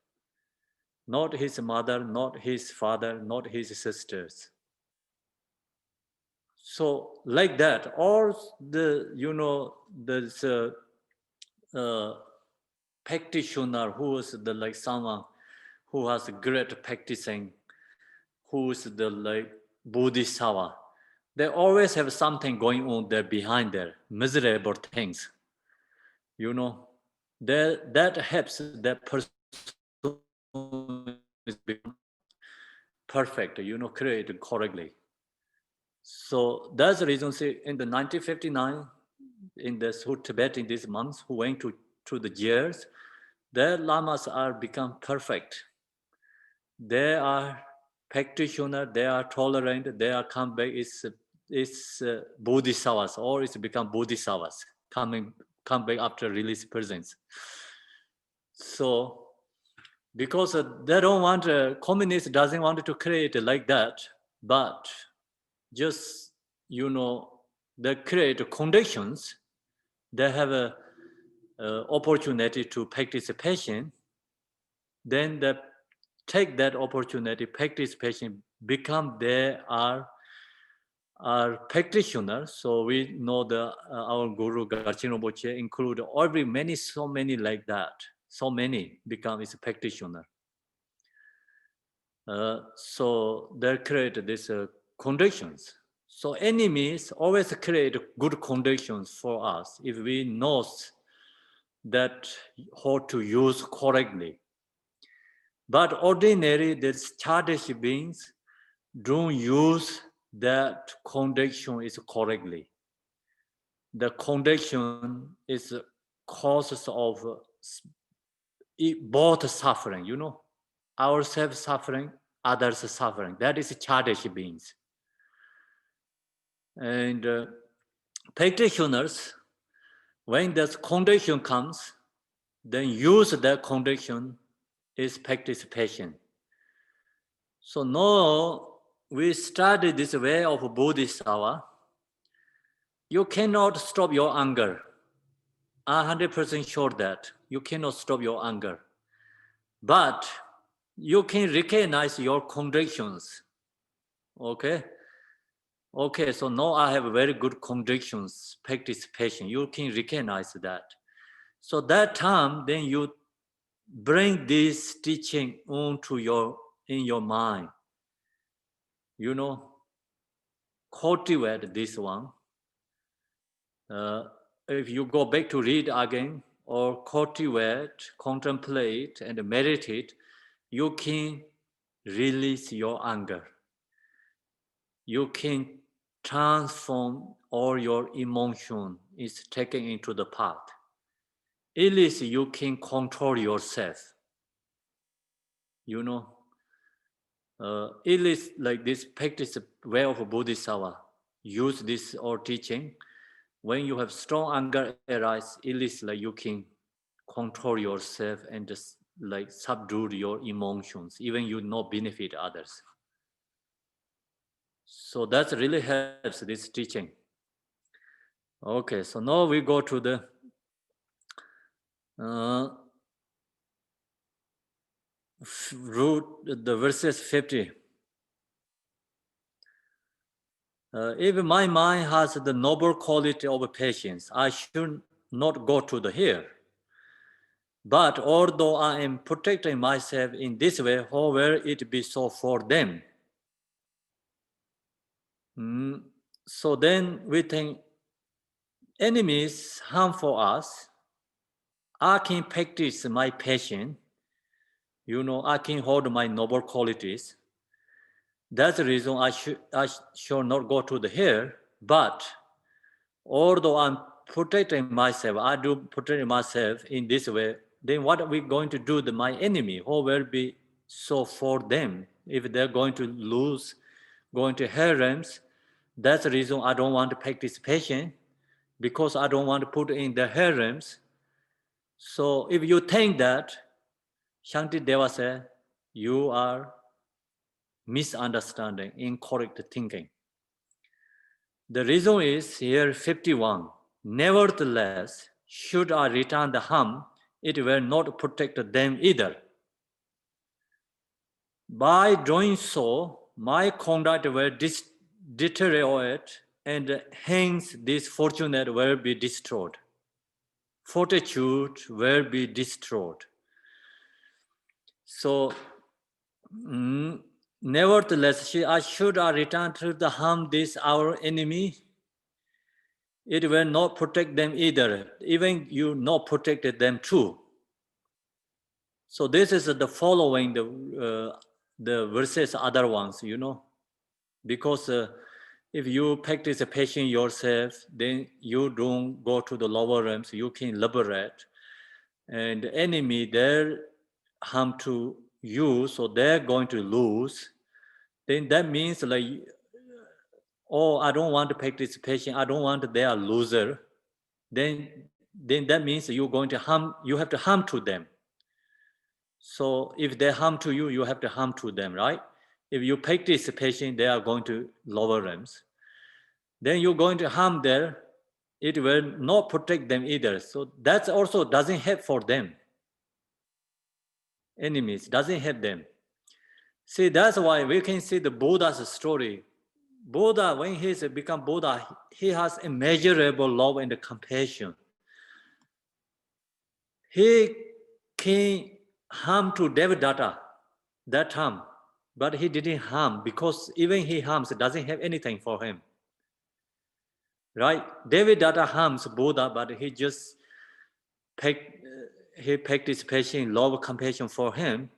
Not his mother, not his father, not his sisters. So like that, all the, you know, there's a practitioner who is the like someone who has great practicing, who is the like Bodhisattva. They always have something going on there behind there, miserable things. You know, that helps that person is become perfect, you know, created correctly. So that's the reason, say, in the 1959, in the Tibet in these months who went to the years, their lamas are become perfect. They are practitioner, they are tolerant, they are come back, it's bodhisattvas, or it's become bodhisattvas, come back after release presence. So, because they don't want, communist doesn't want to create like that, but just, they create conditions, they have a opportunity to participation, then they take that opportunity, participation, become they are practitioners. So we know our Guru Garchen Rinpoche include so many like that. So many become is a practitioner. So they create these conditions. So enemies always create good conditions for us if we know that how to use correctly. But ordinary, these childish beings don't use that condition is correctly. The condition is causes of both suffering, ourselves suffering, others suffering. That is childish beings. And practitioners, when that condition comes, then use that condition is participation. So now we study this way of Bodhisattva. You cannot stop your anger. I'm 100% sure that you cannot stop your anger. But you can recognize your convictions. Okay? Okay, so now I have very good convictions, participation. You can recognize that. So that time, then you bring this teaching in your mind. Cultivate this one. If you go back to read again, or cultivate, contemplate, and meditate, you can release your anger. You can transform all your emotion is taken into the path. At least you can control yourself. At least like this practice way of Bodhisattva, use this or teaching. When you have strong anger arise, at least like you can control yourself and just like subdue your emotions, even you not benefit others. So that really helps this teaching. Okay, so now we go to the the verses 50. If my mind has the noble quality of patience, I should not go to the here. But although I am protecting myself in this way, how will it be so for them? So then we think enemies harmful us. I can practice my patience. I can hold my noble qualities. That's the reason I should not go to the here. But although I'm protecting myself, I do protect myself in this way, then what are we going to do to my enemy? How will be so for them if they're going to lose, going to harems? That's the reason I don't want to practice patience, because I don't want to put in the harems. So if you think that, Shantideva said, you are misunderstanding, incorrect thinking. The reason is here 51. Nevertheless, should I return the harm, it will not protect them either. By doing so, my conduct will deteriorate, and hence this fortune will be destroyed. Fortitude will be destroyed. So, nevertheless, should I return to the harm this our enemy, it will not protect them either. Even you not protected them too. So this is the following the verses other ones, because If you practice patience yourself, then you don't go to the lower realms, you can liberate. And the enemy, they're harm to you, so they're going to lose. Then that means like, oh, I don't want to practice patience, I don't want they are loser. Then that means you're going to harm, you have to harm to them. So if they harm to you, you have to harm to them, right? If you practice patience, they are going to lower realms. Then you're going to harm them, it will not protect them either. So that also doesn't help for them. Enemies doesn't help them. See, that's why we can see the Buddha's story. Buddha, when he's become Buddha, he has immeasurable love and compassion. He can harm to Devadatta, that harm, but he didn't harm because even he harms, it doesn't have anything for him. Right? Devadatta harms Buddha, but he just practiced patience, love, compassion for him.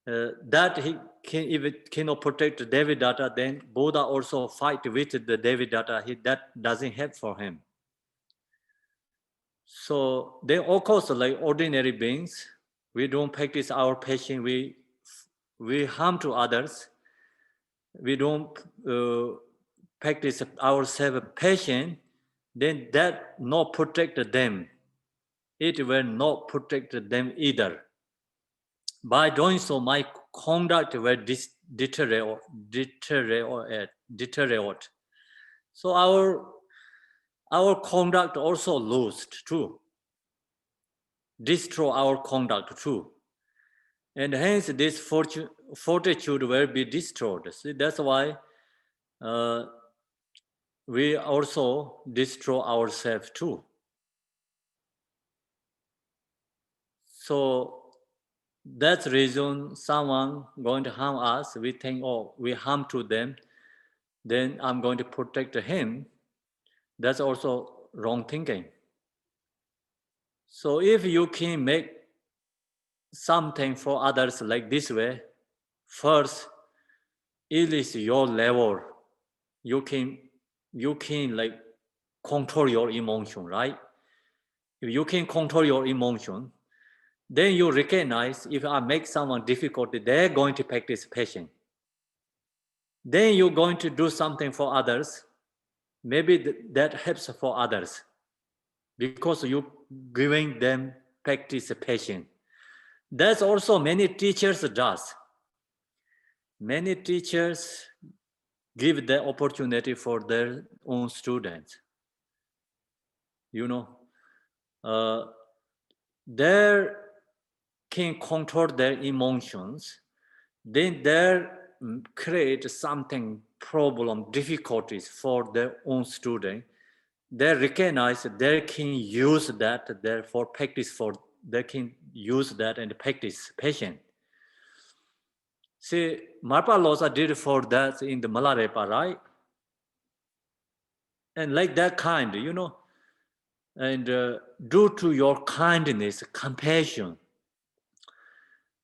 That he can, if it cannot protect Devadatta, then Buddha also fight with the Devadatta. That doesn't help for him. So they of course like ordinary beings. We don't practice our patience. We harm to others. We don't practice ourselves patience. Then that not protect them. It will not protect them either. By doing so, my conduct will deteriorate. So our conduct also lost too. Destroy our conduct too. And hence this fortitude will be destroyed. See, that's why we also destroy ourselves too. So that's the reason someone going to harm us, we think, oh, we harm to them, then I'm going to protect him. That's also wrong thinking. So if you can make something for others like this way, first, it is your level. You can like control your emotion, right? If you can control your emotion, then you recognize if I make someone difficult, they're going to practice patience. Then you're going to do something for others. Maybe that helps for others because you giving them practice patience. That's also many teachers does. Many teachers give the opportunity for their own students. You know, they can control their emotions. Then they create something problem, difficulties for their own student. They recognize they can use that, therefore practice for, they can use that and practice patience. See, Marpa Losa did for that in the Malarepa, right? And like that kind, you know, and due to your kindness, compassion,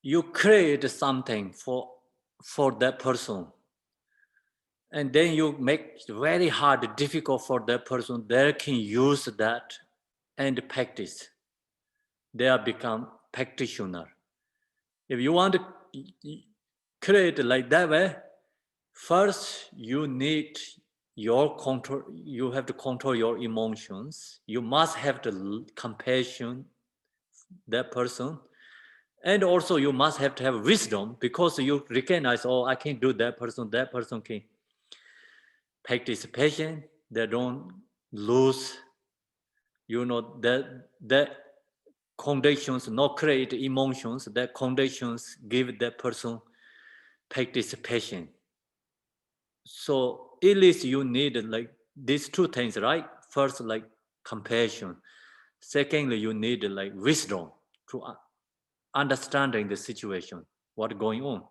you create something for that person. And then you make it very hard, difficult for that person. They can use that and practice. They are become practitioner. If you want to create like that way, first you need your control. You have to control your emotions. You must have the compassion that person, and also you must have to have wisdom because you recognize, oh, I can't do that person. That person can practice patience. They don't lose. You know that conditions not create emotions. That conditions give that person practice patience. So at least you need like these two things, right? First, like compassion. Secondly, you need like wisdom to understanding the situation, what's going on.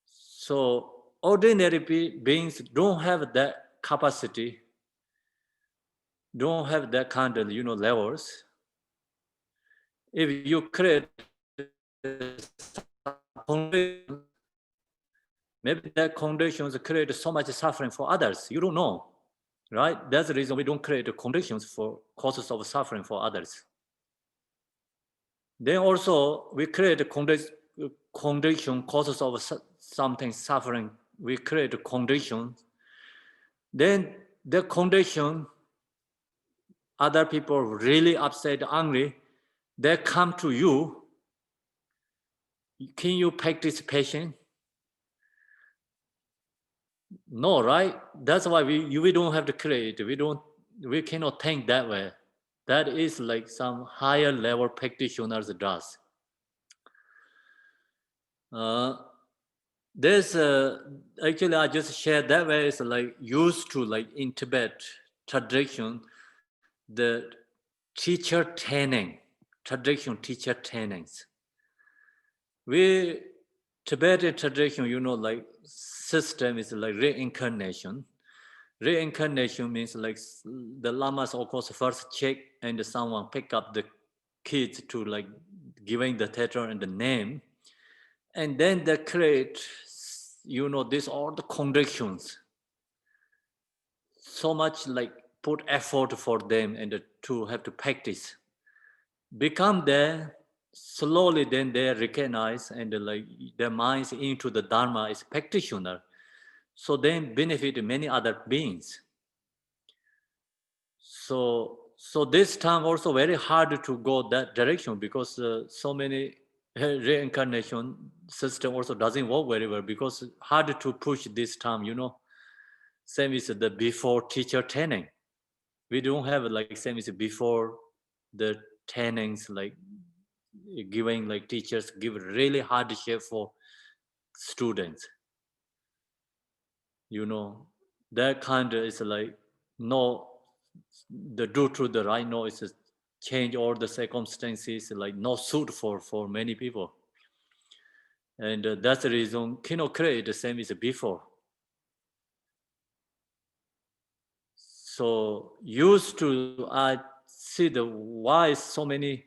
So ordinary beings don't have that capacity, don't have that kind of levels. If you create Maybe that conditions create so much suffering for others. You don't know, right? That's the reason we don't create conditions for causes of suffering for others. Then also we create condition causes of something suffering. We create conditions. Then the condition, other people really upset, angry, they come to you. Can you practice patience? No, right? That's why we don't have to create. We cannot think that way. That is like some higher level practitioners does. There's actually I just shared that way is like used to like in Tibet tradition, the teacher training, tradition teacher trainings. We Tibetan tradition, like system is like reincarnation. Reincarnation means like the lamas of course first check and someone pick up the kids to like giving the title and the name, and then they create, this all the conditions. So much like put effort for them and to have to practice. Become there slowly, then they recognize and like their minds into the Dharma is practitioner. So then benefit many other beings. So this time also very hard to go that direction because so many reincarnation system also doesn't work very well because hard to push this time, same as the before teacher training. We don't have like same as before the trainings, like giving like teachers give really hardship for students. That kind of is like no, the due to the right now is change all the circumstances like no suit for many people, and that's the reason cannot create the same as before. So used to I see the why so many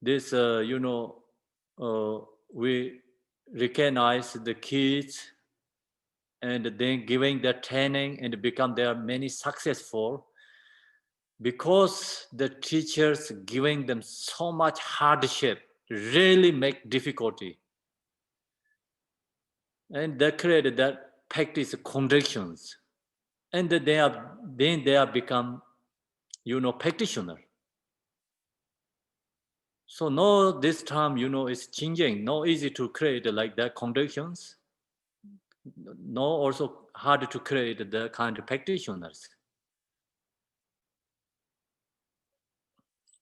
this we recognize the kids and then giving their training and become they are many successful because the teachers giving them so much hardship really make difficulty, and they create that practice conditions, and they are become practitioner. So no, this time is changing, no easy to create like that conditions, no also hard to create the kind of practitioners.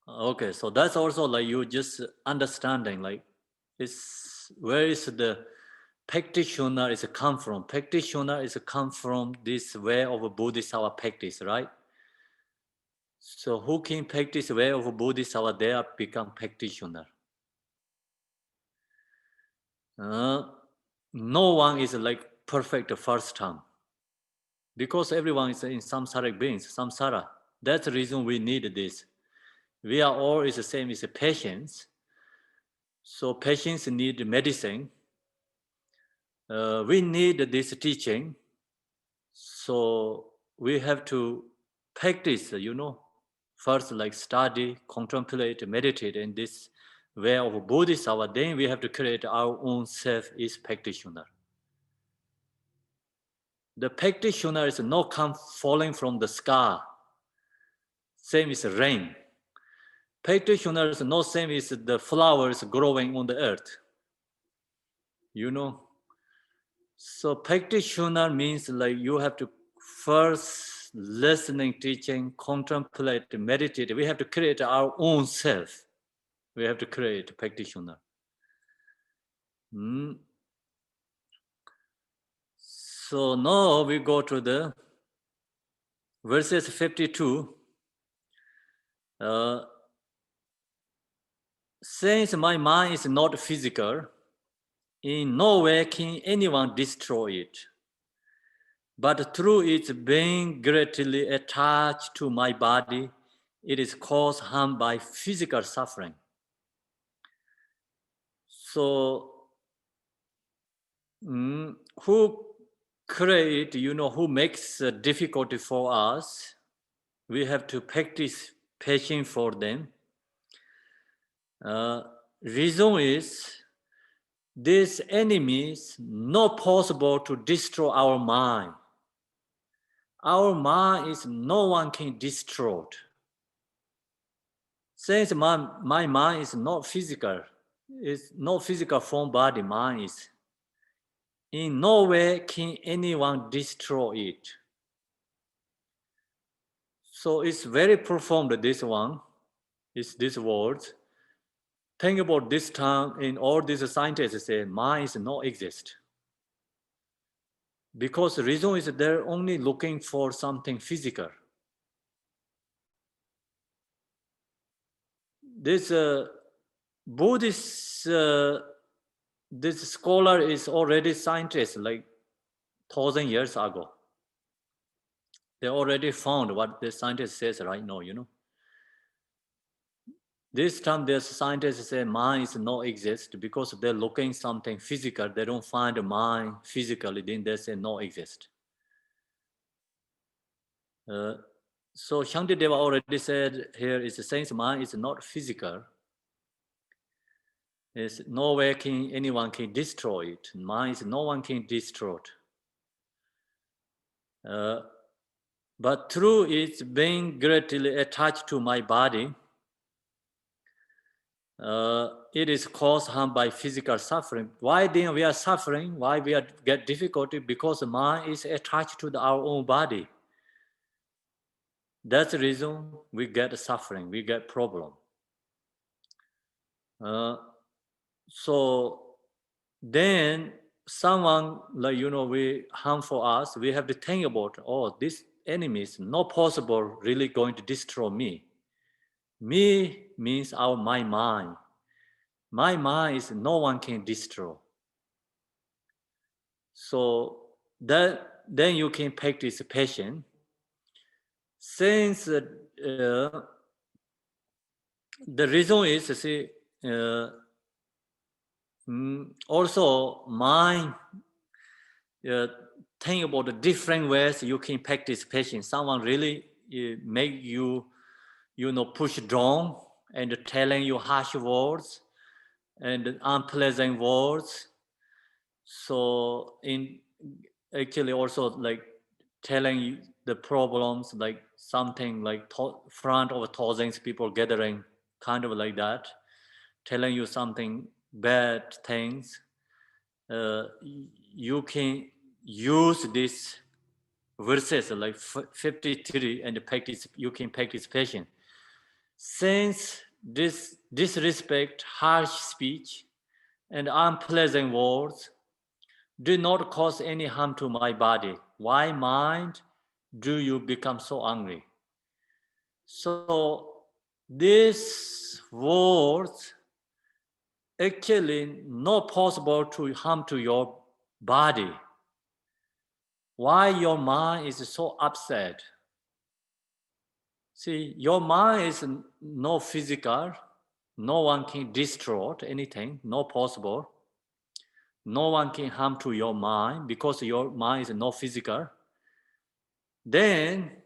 Okay, so that's also like you just understanding like it's where is the practitioner is come from. Practitioner is come from this way of a Bodhisattva practice, right? So who can practice way of a Bodhisattva, they are become practitioner. No one is like perfect the first time because everyone is in samsaric beings, samsara. That's the reason we need this. We are all is the same as patients. So patients need medicine. We need this teaching. So we have to practice, first like study, contemplate, meditate in this way of Bodhisattva. Then we have to create our own self is practitioner. The practitioner is not come falling from the sky. Same as rain. Practitioner is not same as the flowers growing on the earth. So practitioner means like you have to first listening, teaching, contemplate, meditate. We have to create our own self. We have to create practitioner. So now we go to the verses 52. Since my mind is not physical, in no way can anyone destroy it. But through its being greatly attached to my body, it is caused harm by physical suffering. So who create, who makes difficulty for us, we have to practice patience for them. Reason is, these enemies not possible to destroy our mind. Our mind is no one can destroy. Since my mind is not physical, it's not physical form body, mind is. In no way can anyone destroy it. So it's very profound, this one, is this words. Think about this time, in all these scientists say, mind is not exist. Because the reason is they're only looking for something physical. This Buddhist, this scholar is already scientist like 1,000 years ago. They already found what the scientist says right now, This time the scientists say mind is not exist because they're looking something physical. They don't find the mind physically, then they say no exist. So Shantideva already said here is the sense mind is not physical. It's no way anyone can destroy it. Mind is no one can destroy it. But through its being greatly attached to my body, it is caused harm by physical suffering. Why then we are suffering? Why we get difficulty? Because the mind is attached to our own body. That's the reason we get suffering, we get problem. So then someone like we harm for us, we have to think about, this enemy is not possible really going to destroy me. Me means my mind. My mind is no one can destroy. So then you can practice patience. Since the reason is, also mind think about the different ways you can practice patience. Someone really make you, push down and telling you harsh words and unpleasant words. So actually also like telling you the problems, like something like front of thousands people gathering, kind of like that, telling you something bad things. You can use this verses like 53 and practice. You can practice patience. Since this disrespect, harsh speech, and unpleasant words do not cause any harm to my body, why mind do you become so angry? So these words actually not possible to harm to your body. Why your mind is so upset? See, your mind is no physical. No one can destroy anything, no possible. No one can harm to your mind because your mind is not physical. Then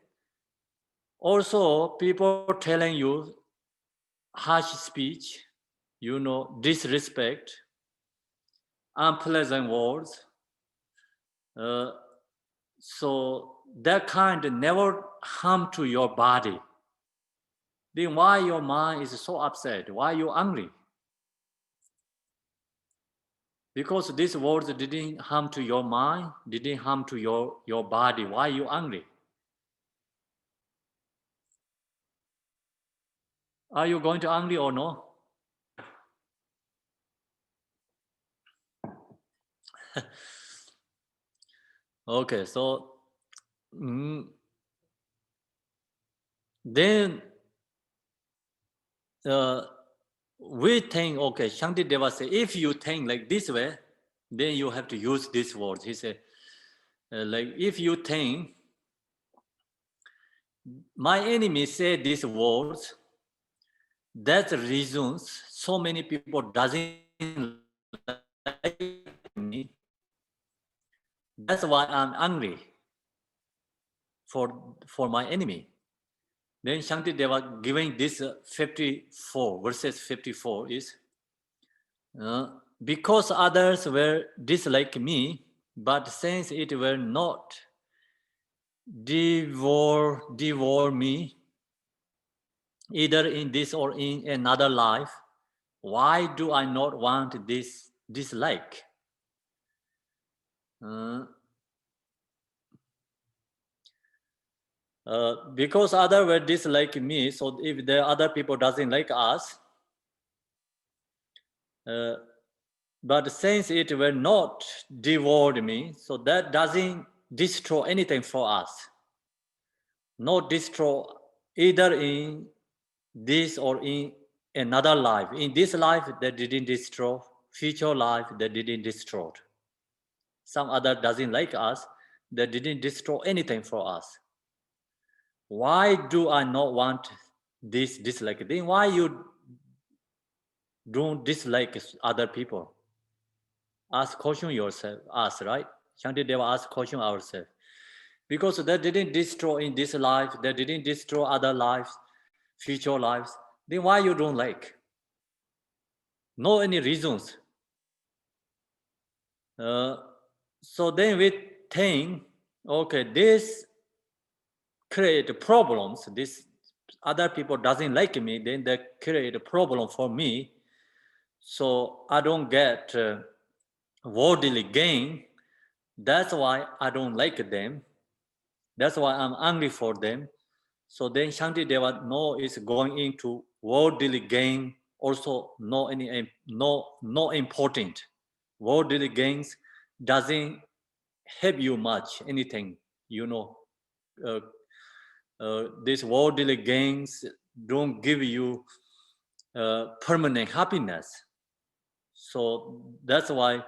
also people telling you harsh speech, disrespect, unpleasant words. So that kind never harm to your body. Then why your mind is so upset? Why you angry? Because these words didn't harm to your mind, didn't harm to your body. Why you angry? Are you going to angry or no? Okay, so then we think, okay, Shantideva say, if you think like this way, then you have to use these words. He said, like if you think, my enemy say these words, that's the reasons so many people doesn't like me. That's why I'm angry for my enemy. Then Shantideva giving this 54, verses 54 is, because others were dislike me, but since it were not devour me, either in this or in another life, why do I not want this dislike? Because others were dislike me, so if the other people doesn't like us, but since it will not devour me, so that doesn't destroy anything for us. Not destroy either in this or in another life. In this life, that didn't destroy. Future life, that didn't destroy. Some other doesn't like us, that didn't destroy anything for us. Why do I not want this dislike? Then why you don't dislike other people? Ask question yourself, us, right? Shantideva ask question ourselves. Because that didn't destroy in this life, that didn't destroy other lives, future lives, then why you don't like? No any reasons. So then we think, okay, this create problems. This other people doesn't like me, then they create a problem for me. So I don't get worldly gain. That's why I don't like them. That's why I'm angry for them. So then Shantideva no is going into worldly gain, also no important. Worldly gains doesn't help you much, anything, you know. These worldly gains don't give you permanent happiness. So that's why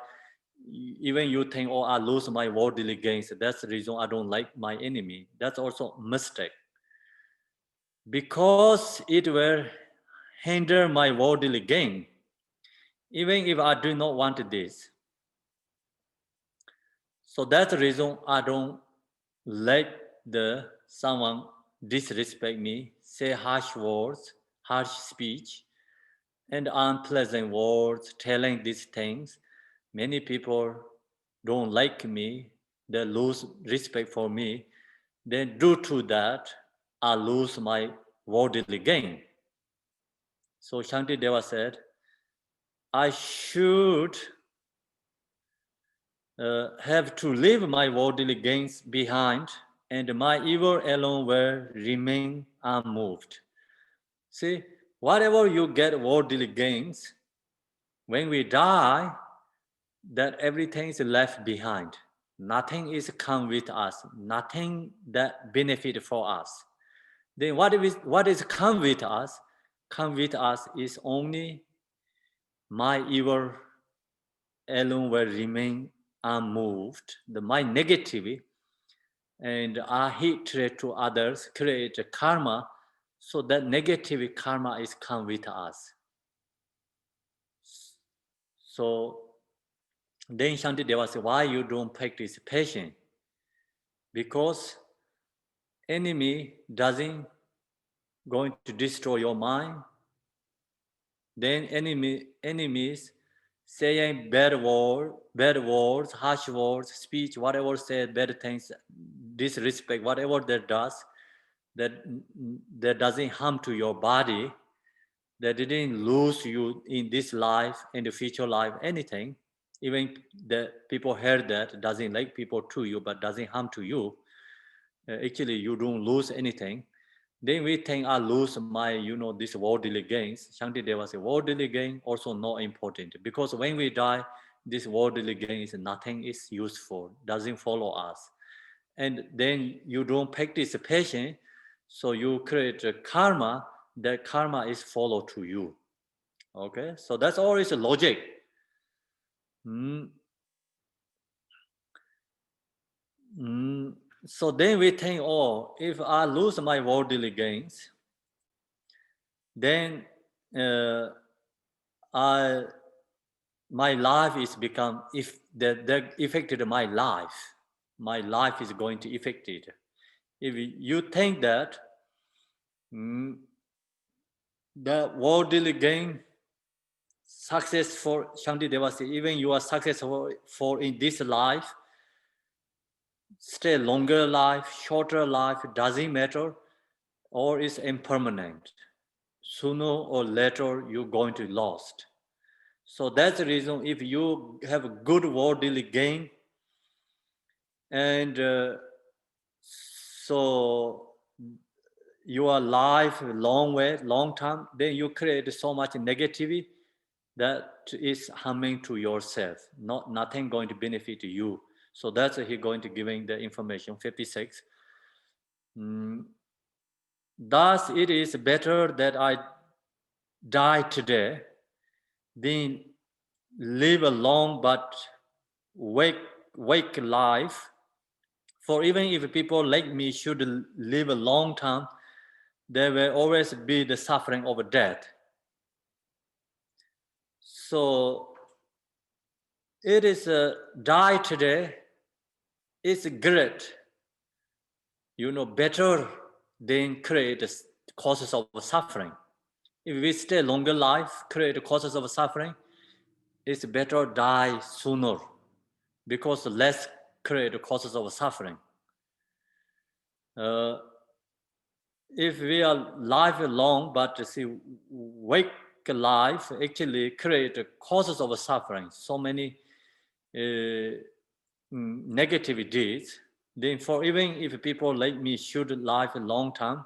even you think, oh, I lose my worldly gains. That's the reason I don't like my enemy. That's also a mistake. Because it will hinder my worldly gain, even if I do not want this. So that's the reason I don't let someone disrespect me, say harsh words, harsh speech, and unpleasant words, telling these things. Many people don't like me, they lose respect for me. Then due to that, I lose my worldly gain. So Shantideva said, I should have to leave my worldly gains behind, and my evil alone will remain unmoved. See, whatever you get worldly gains, when we die, that everything is left behind. Nothing is come with us. Nothing that benefit for us. Then what is come with us? Come with us is only my evil alone will remain unmoved. My negativity and our hatred to others create a karma, so that negative karma is come with us. So then Shantideva said, why you don't practice patience? Because enemy doesn't going to destroy your mind. Then enemies saying bad words, harsh words, speech, whatever said, bad things, disrespect, whatever that does, that doesn't harm to your body, that didn't lose you in this life, in the future life, anything. Even the people heard that doesn't like people to you, but doesn't harm to you. Actually, you don't lose anything. Then we think I lose my, this worldly gains. Shantideva says worldly gain also not important, because when we die, this worldly gain is nothing is useful, doesn't follow us. And then you don't practice patience, so you create a karma, that karma is follow to you. Okay, so that's always a logic. So then we think, oh, if I lose my worldly gains, then my life is become, if that affected my life. my life is going to affect it. If you think that the worldly gain, success for Shantideva says, even you are successful for in this life, stay longer life, shorter life, doesn't matter, or is impermanent. Sooner or later, you're going to be lost. So that's the reason if you have a good worldly gain, and so your life long way, long time, then you create so much negativity that is harming to yourself. Nothing going to benefit you. So that's he going to giving the information. 56. Thus, it is better that I die today than live a long but wake life. For even if people like me should live a long time, there will always be the suffering of death. So it is die today. It's great, better than create causes of suffering. If we stay longer life, create causes of suffering, it's better die sooner because less create causes of suffering. If we are life long, but wake life actually create causes of suffering. So many negative deeds. Then for even if people like me should live a long time,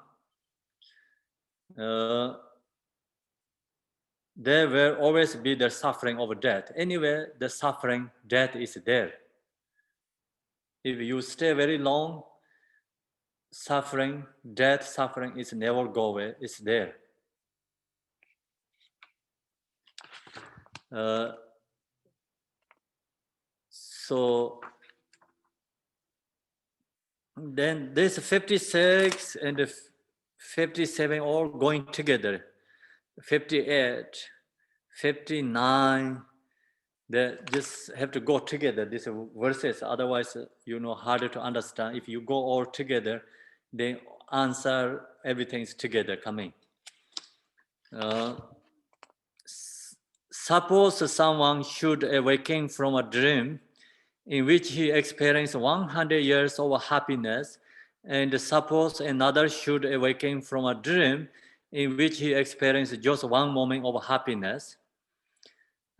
there will always be the suffering of death. Anyway, the suffering, death is there. If you stay very long, suffering, death, suffering is never go away. It's there. So then this 56 and 57 all going together. 58, 59, they just have to go together, these verses. Otherwise, harder to understand. If you go all together, the answer, everything is together coming. Suppose someone should awaken from a dream in which he experienced 100 years of happiness, and suppose another should awaken from a dream in which he experienced just one moment of happiness.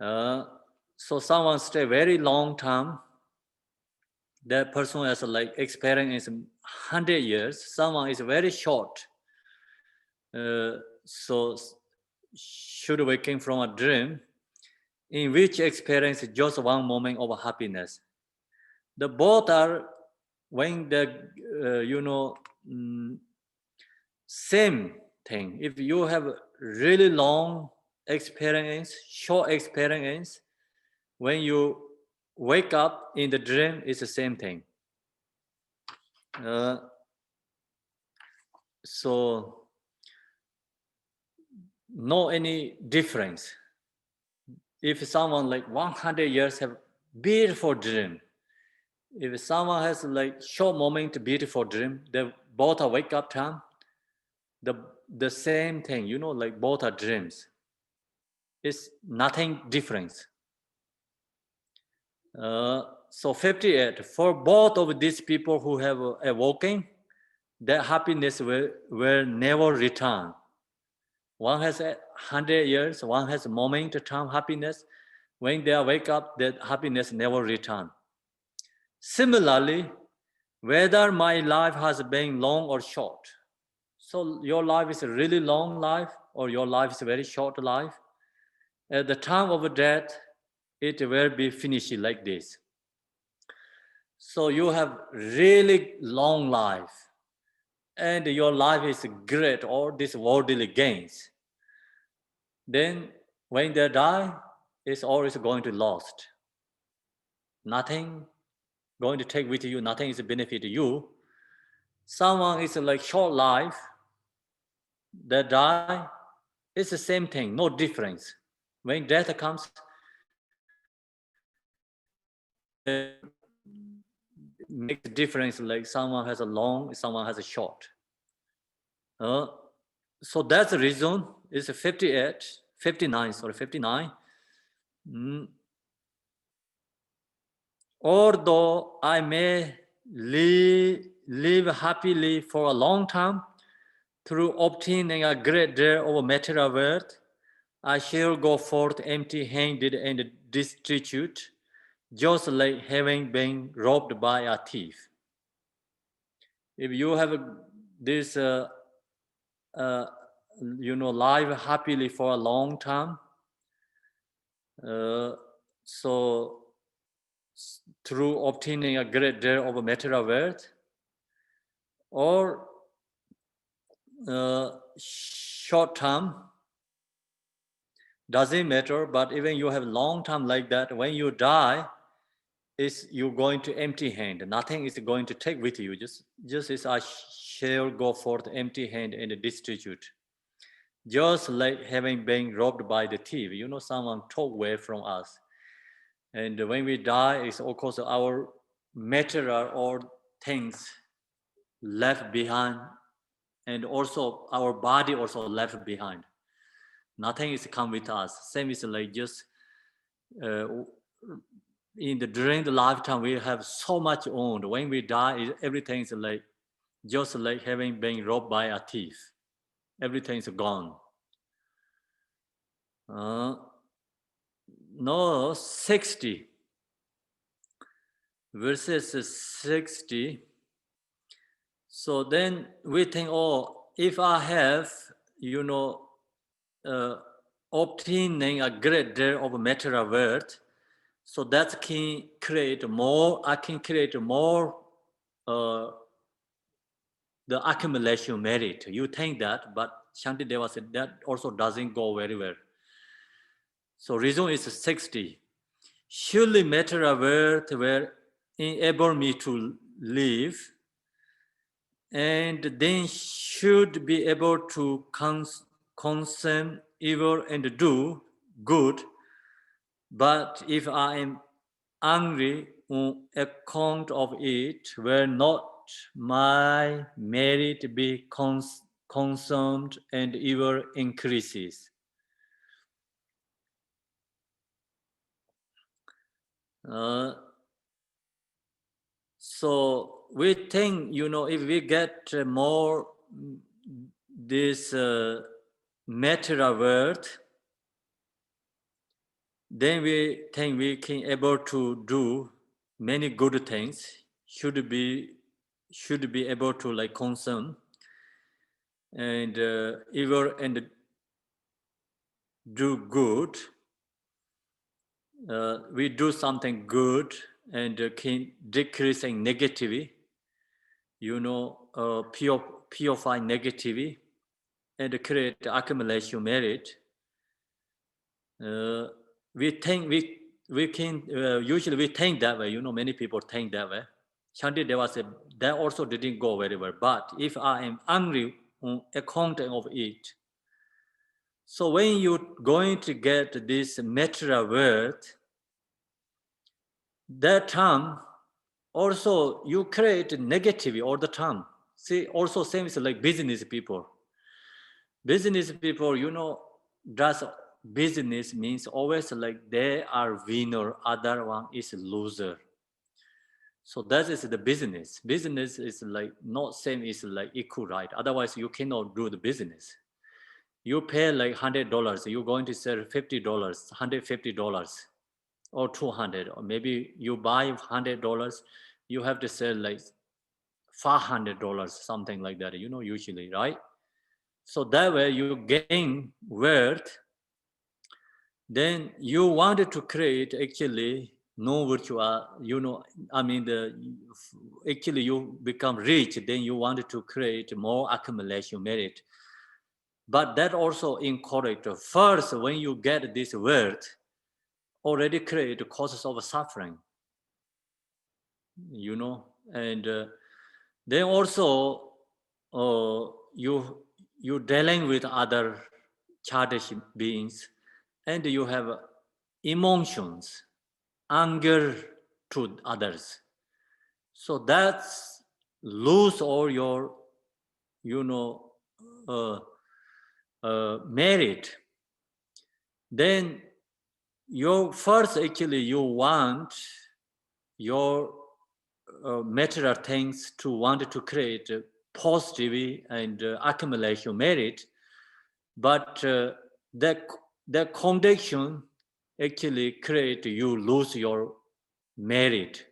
So someone stay very long time. That person has experienced 100 years. Someone is very short. So should awaken from a dream in which experience just one moment of happiness. The both are when the same thing. If you have really long experience, short experience, when you wake up in the dream, it's the same thing. So no any difference. If someone 100 years have beautiful dream, if someone has short moment beautiful dream, they both are wake up time, the same thing, both are dreams. It's nothing difference. So 58, for both of these people who have awoken, their happiness will never return. One has 100 years, one has moment time happiness. When they wake up, that happiness never return. Similarly, whether my life has been long or short, so your life is a really long life or your life is a very short life, at the time of death, it will be finished like this. So you have really long life and your life is great, all these worldly gains. Then when they die, it's always going to lost. Nothing going to take with you, nothing is a benefit to you. Someone is short life, they die, it's the same thing, no difference. When death comes, makes a difference, like someone has a long, someone has a short. So that's the reason. It's 58, 59, sorry, 59. Mm. Although I may live happily for a long time through obtaining a great deal of material wealth, I shall go forth empty-handed and destitute, just like having been robbed by a thief. If you have this, live happily for a long time, so through obtaining a great deal of material wealth, or short term, doesn't matter, but even you have long time like that, when you die, is you going to empty hand. Nothing is going to take with you. Just as I shall go forth empty hand and destitute. Just like having been robbed by the thief. Someone took away from us. And when we die, it's of course our material or things left behind, and also our body also left behind. Nothing is come with us. Same is like just during the lifetime we have so much owned. When we die, everything is like just like having been robbed by a thief. Everything is gone. No, 60 verses 60. So then we think, oh, if I have, obtaining a great deal of material wealth, so that can create more. I can create more the accumulation merit. You think that, but Shantideva said that also doesn't go very well. So reason is 60. Surely material wealth will enable me to live, and then should be able to consume evil and do good. But if I am angry on account of it, will not my merit be consumed and evil increases? So we think, if we get more this material world, then we think we can able to do many good things. Should be able to like consume and evil and do good. We do something good and can decrease in negativity. Purify negativity and create accumulation merit. We think we can usually we think that way. Many people think that way. Shantideva said that also didn't go very well. But if I am angry on account of it, so when you're going to get this material world, that time also you create negativity all the time. See, also same is like business people. Business people, does business means always like they are winner, other one is loser. So that is the business. Business is like not same is like equal, right? Otherwise you cannot do the business. You pay like $100, you're going to sell $50, $150 or 200, or maybe you buy $100, you have to sell like $500, something like that, usually, right? So that way you gain worth. Then you wanted to create actually no virtue, actually you become rich, then you wanted to create more accumulation merit. But that also incorrect. First, when you get this worth, already create causes of suffering, and then also you dealing with other childish beings, and you have emotions, anger to others. So that's lose all your, uh, merit. Then actually you want your material things to want to create positive and accumulation merit, but that condition actually create you lose your merit,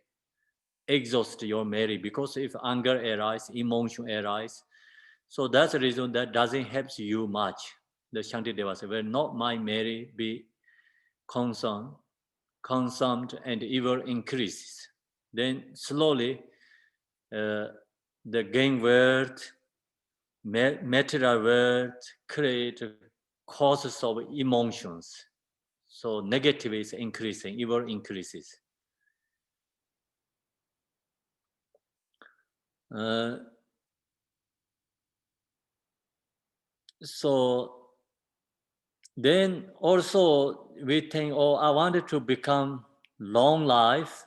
exhaust your merit, because if anger arise, emotion arise, so that's the reason that doesn't help you much. The Shantideva said, "Will not my merit be consumed, and evil increases." Then slowly, the gain worth, material worth create causes of emotions. So negative is increasing, evil increases. So then also we think, oh, I wanted to become long life.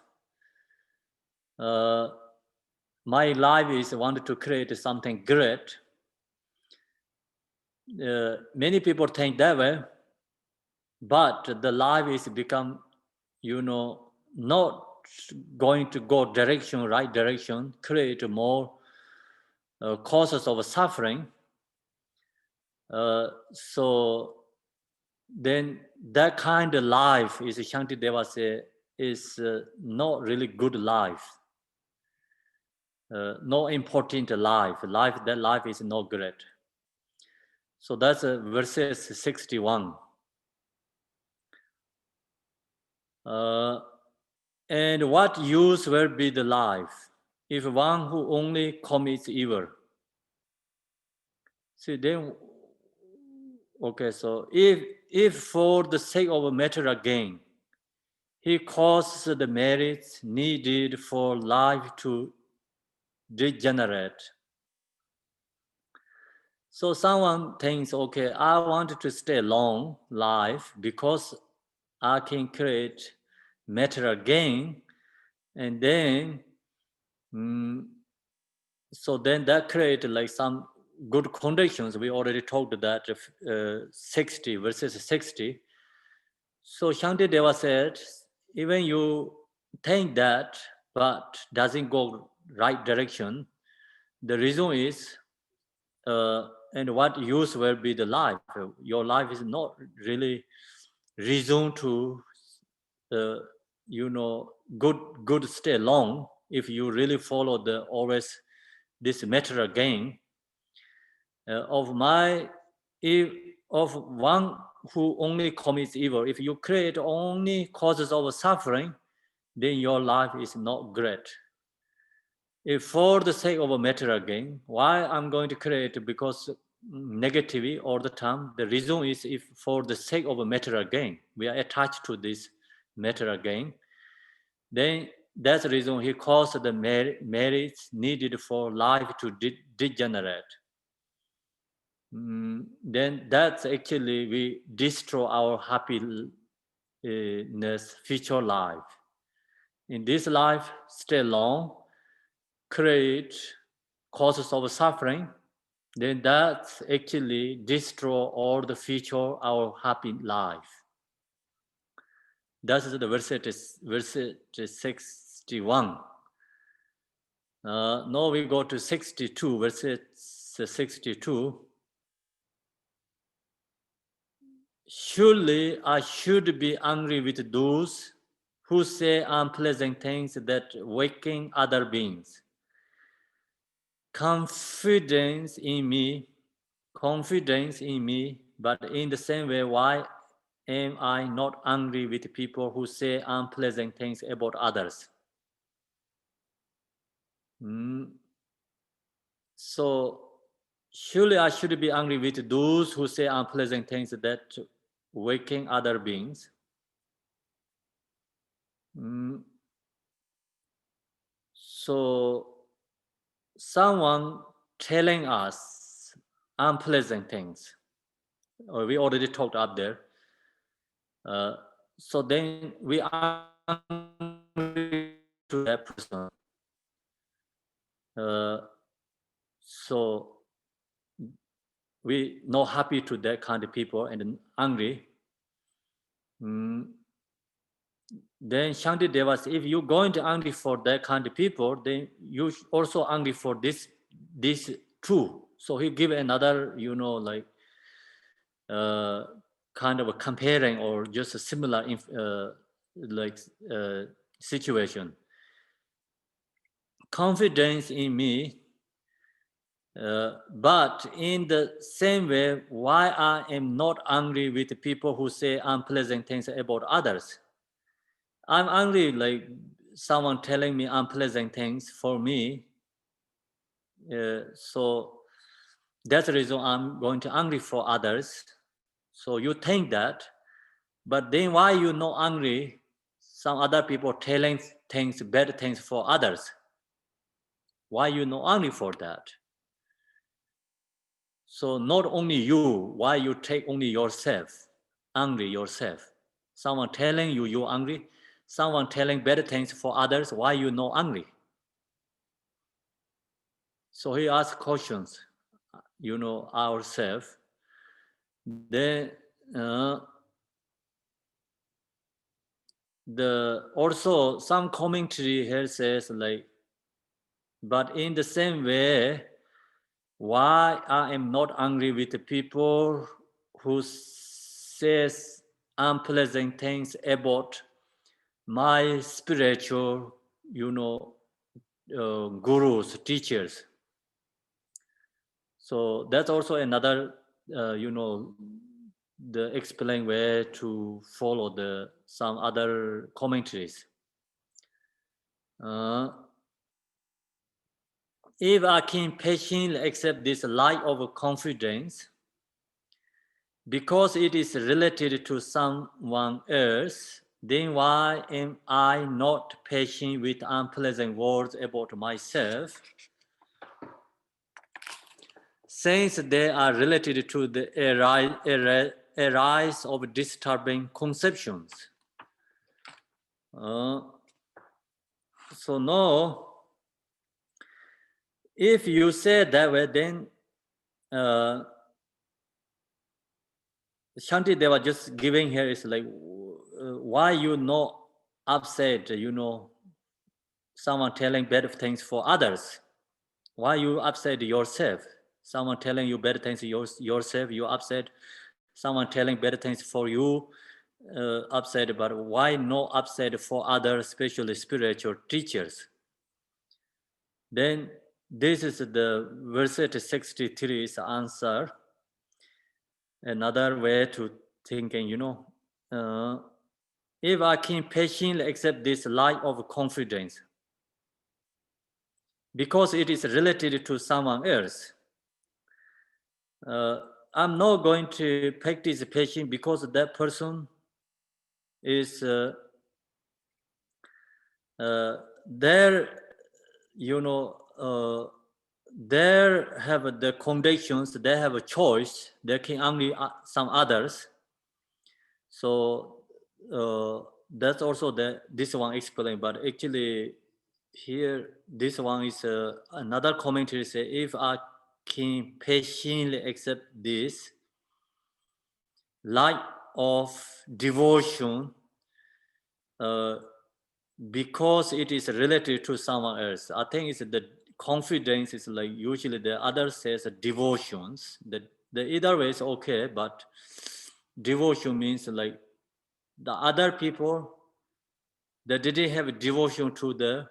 My life is wanted to create something great. Many people think that way, but the life is become, not going to go direction, right direction, create more causes of suffering. So then that kind of life is, Shantideva say, is not really good life. No important life. That life is not great. So that's verses 61. And what use will be the life if one who only commits evil? See, then, okay, so if for the sake of material gain, he causes the merits needed for life to degenerate. So someone thinks, okay, I want to stay long life because I can create material gain, and then so then that create like some good conditions. We already talked that 60 verses 60. So Shantideva said, even you think that, but doesn't go right direction. The reason is, and what use will be the life? Your life is not really reason to, uh, good stay long if you really follow the always this material gain. If of one who only commits evil, if you create only causes of suffering, then your life is not great. If for the sake of a material gain, why I'm going to create because negativity all the time? The reason is if for the sake of a material gain, we are attached to this material gain, then that's the reason he calls the merits needed for life to degenerate. Then that's actually we destroy our happiness future life. In this life, stay long, create causes of suffering, then that's actually destroy all the future our happy life. That is the verse 61. Now we go to 62, verse 62. Surely I should be angry with those who say unpleasant things that waken other beings. Confidence in me, but in the same way, why am I not angry with people who say unpleasant things about others? So, surely I should be angry with those who say unpleasant things that waken other beings. So, someone telling us unpleasant things, we already talked up there. So then we are angry to that person. So we not happy to that kind of people and angry. Then Shantideva says, if you're going to angry for that kind of people, then you also angry for this too. So he give another, like kind of a comparing or just a similar situation. Confidence in me, but in the same way, why I am not angry with the people who say unpleasant things about others. I'm angry like someone telling me unpleasant things for me. So that's the reason I'm going to angry for others. So you think that, but then why you not angry? Some other people telling things, bad things for others. Why you not angry for that? So not only you, why you take only yourself, angry yourself? Someone telling you you're angry, someone telling bad things for others, why you not angry? So he asked questions, ourselves. Then also some commentary here says like, but in the same way, why I am not angry with the people who says unpleasant things about my spiritual, gurus, teachers. So that's also another, the explain way to follow some other commentaries. If I can patiently accept this light of confidence, because it is related to someone else, then why am I not patient with unpleasant words about myself? Since they are related to the arise of disturbing conceptions. So no, if you say that way, then Shantideva just giving here is like, why you not upset, someone telling bad things for others? Why you upset yourself? Someone telling you bad things yourself, you upset. Someone telling bad things for you, upset. But why not upset for other, especially spiritual teachers? Then this is the verse 63's answer. Another way to thinking, if I can patiently accept this light of confidence, because it is related to someone else, I'm not going to practice patience because that person is there, they have the conditions, they have a choice, they can only some others. So that's also this one explained, but actually here this one is another commentary say, if I can patiently accept this light of devotion because it is related to someone else. I think it's the confidence is like usually the other says devotions. The either way is okay, but devotion means like the other people that didn't have devotion to the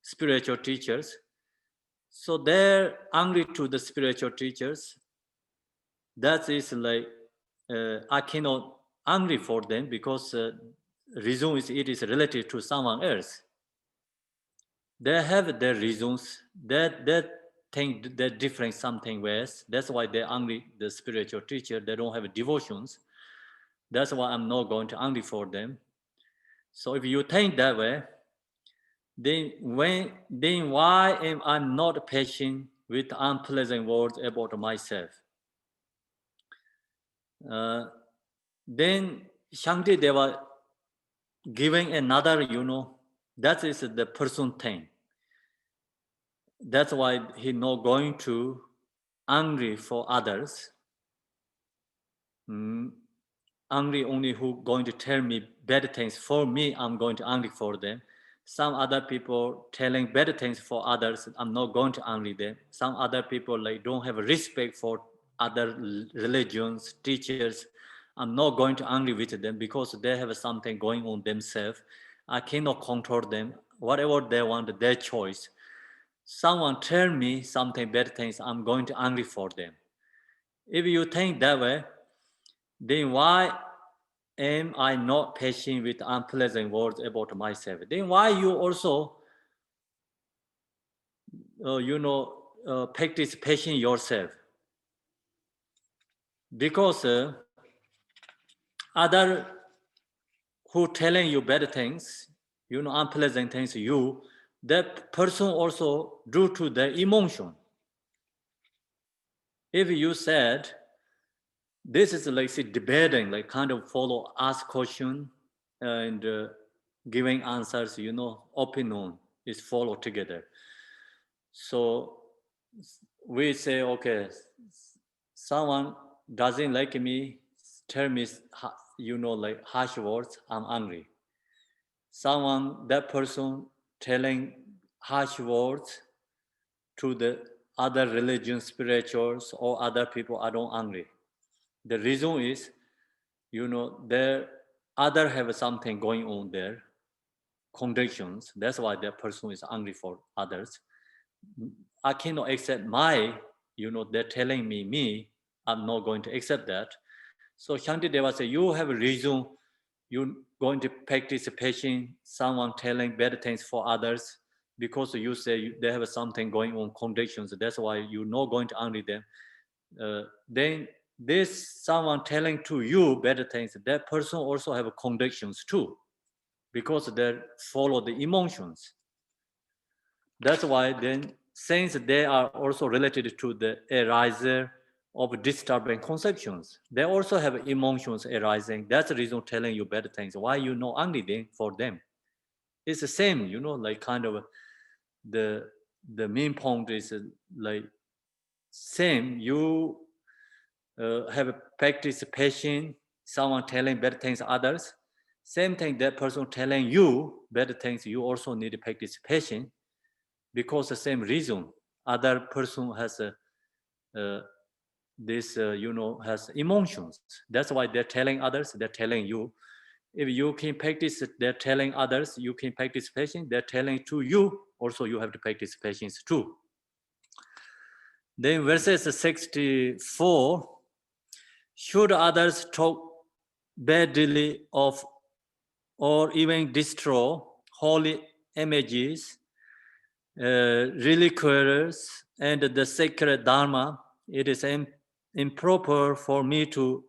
spiritual teachers. So they're angry to the spiritual teachers. That is like, I cannot angry for them because reason is it is related to someone else. They have their reasons that think they're different something ways. That's why they're angry the spiritual teacher. They don't have devotions. That's why I'm not going to angry for them. So if you think that way, then why am I not patient with unpleasant words about myself? Then Shantideva giving another, that is the person thing. That's why he not going to angry for others. Angry only who going to tell me bad things for me, I'm going to angry for them. Some other people telling bad things for others, I'm not going to angry them. Some other people like don't have respect for other religions, teachers, I'm not going to angry with them because they have something going on themselves. I cannot control them. Whatever they want, their choice. Someone tell me something bad things, I'm going to angry for them. If you think that way, then why am I not patient with unpleasant words about myself? Then why you also, practice patience yourself? Because other who telling you bad things, unpleasant things, that person also due to their emotion. If you said, this is like debating, like kind of follow, ask question and giving answers, opinion is follow together. So we say, okay, someone doesn't like me, tell me, like harsh words, I'm angry. Someone, that person telling harsh words to the other religion, spirituals, or other people, I don't angry. The reason is, there other have something going on there, contradictions. That's why that person is angry for others. I cannot accept my, they're telling me, I'm not going to accept that. So Shantideva said, you have a reason, you're going to practice patience, someone telling bad things for others, because you say they have something going on, contradictions. That's why you're not going to angry them. Then this someone telling to you better things, that person also have contradictions too, because they follow the emotions. That's why then, since they are also related to the ariser of disturbing conceptions, they also have emotions arising. That's the reason telling you better things. Why you know angry them for them? It's the same, like kind of the main point is like same. You have a practice patience, someone telling better things to others. Same thing, that person telling you better things, you also need to practice patience, because the same reason other person has has emotions. That's why they're telling others, they're telling you. If you can practice, they're telling others, you can practice patience, they're telling to you, also you have to practice patience too. Then verses 64, should others talk badly of or even destroy holy images, reliquaries, and the sacred dharma, it is improper for me to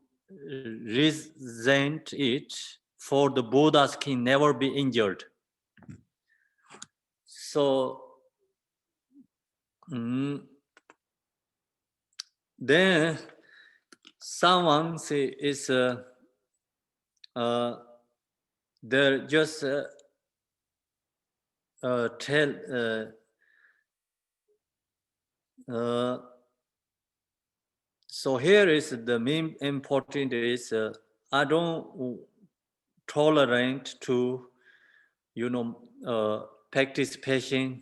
resent it, for the Buddhas can never be injured. So then someone say is they're just tell so here is the main important is I don't tolerate to practice patience,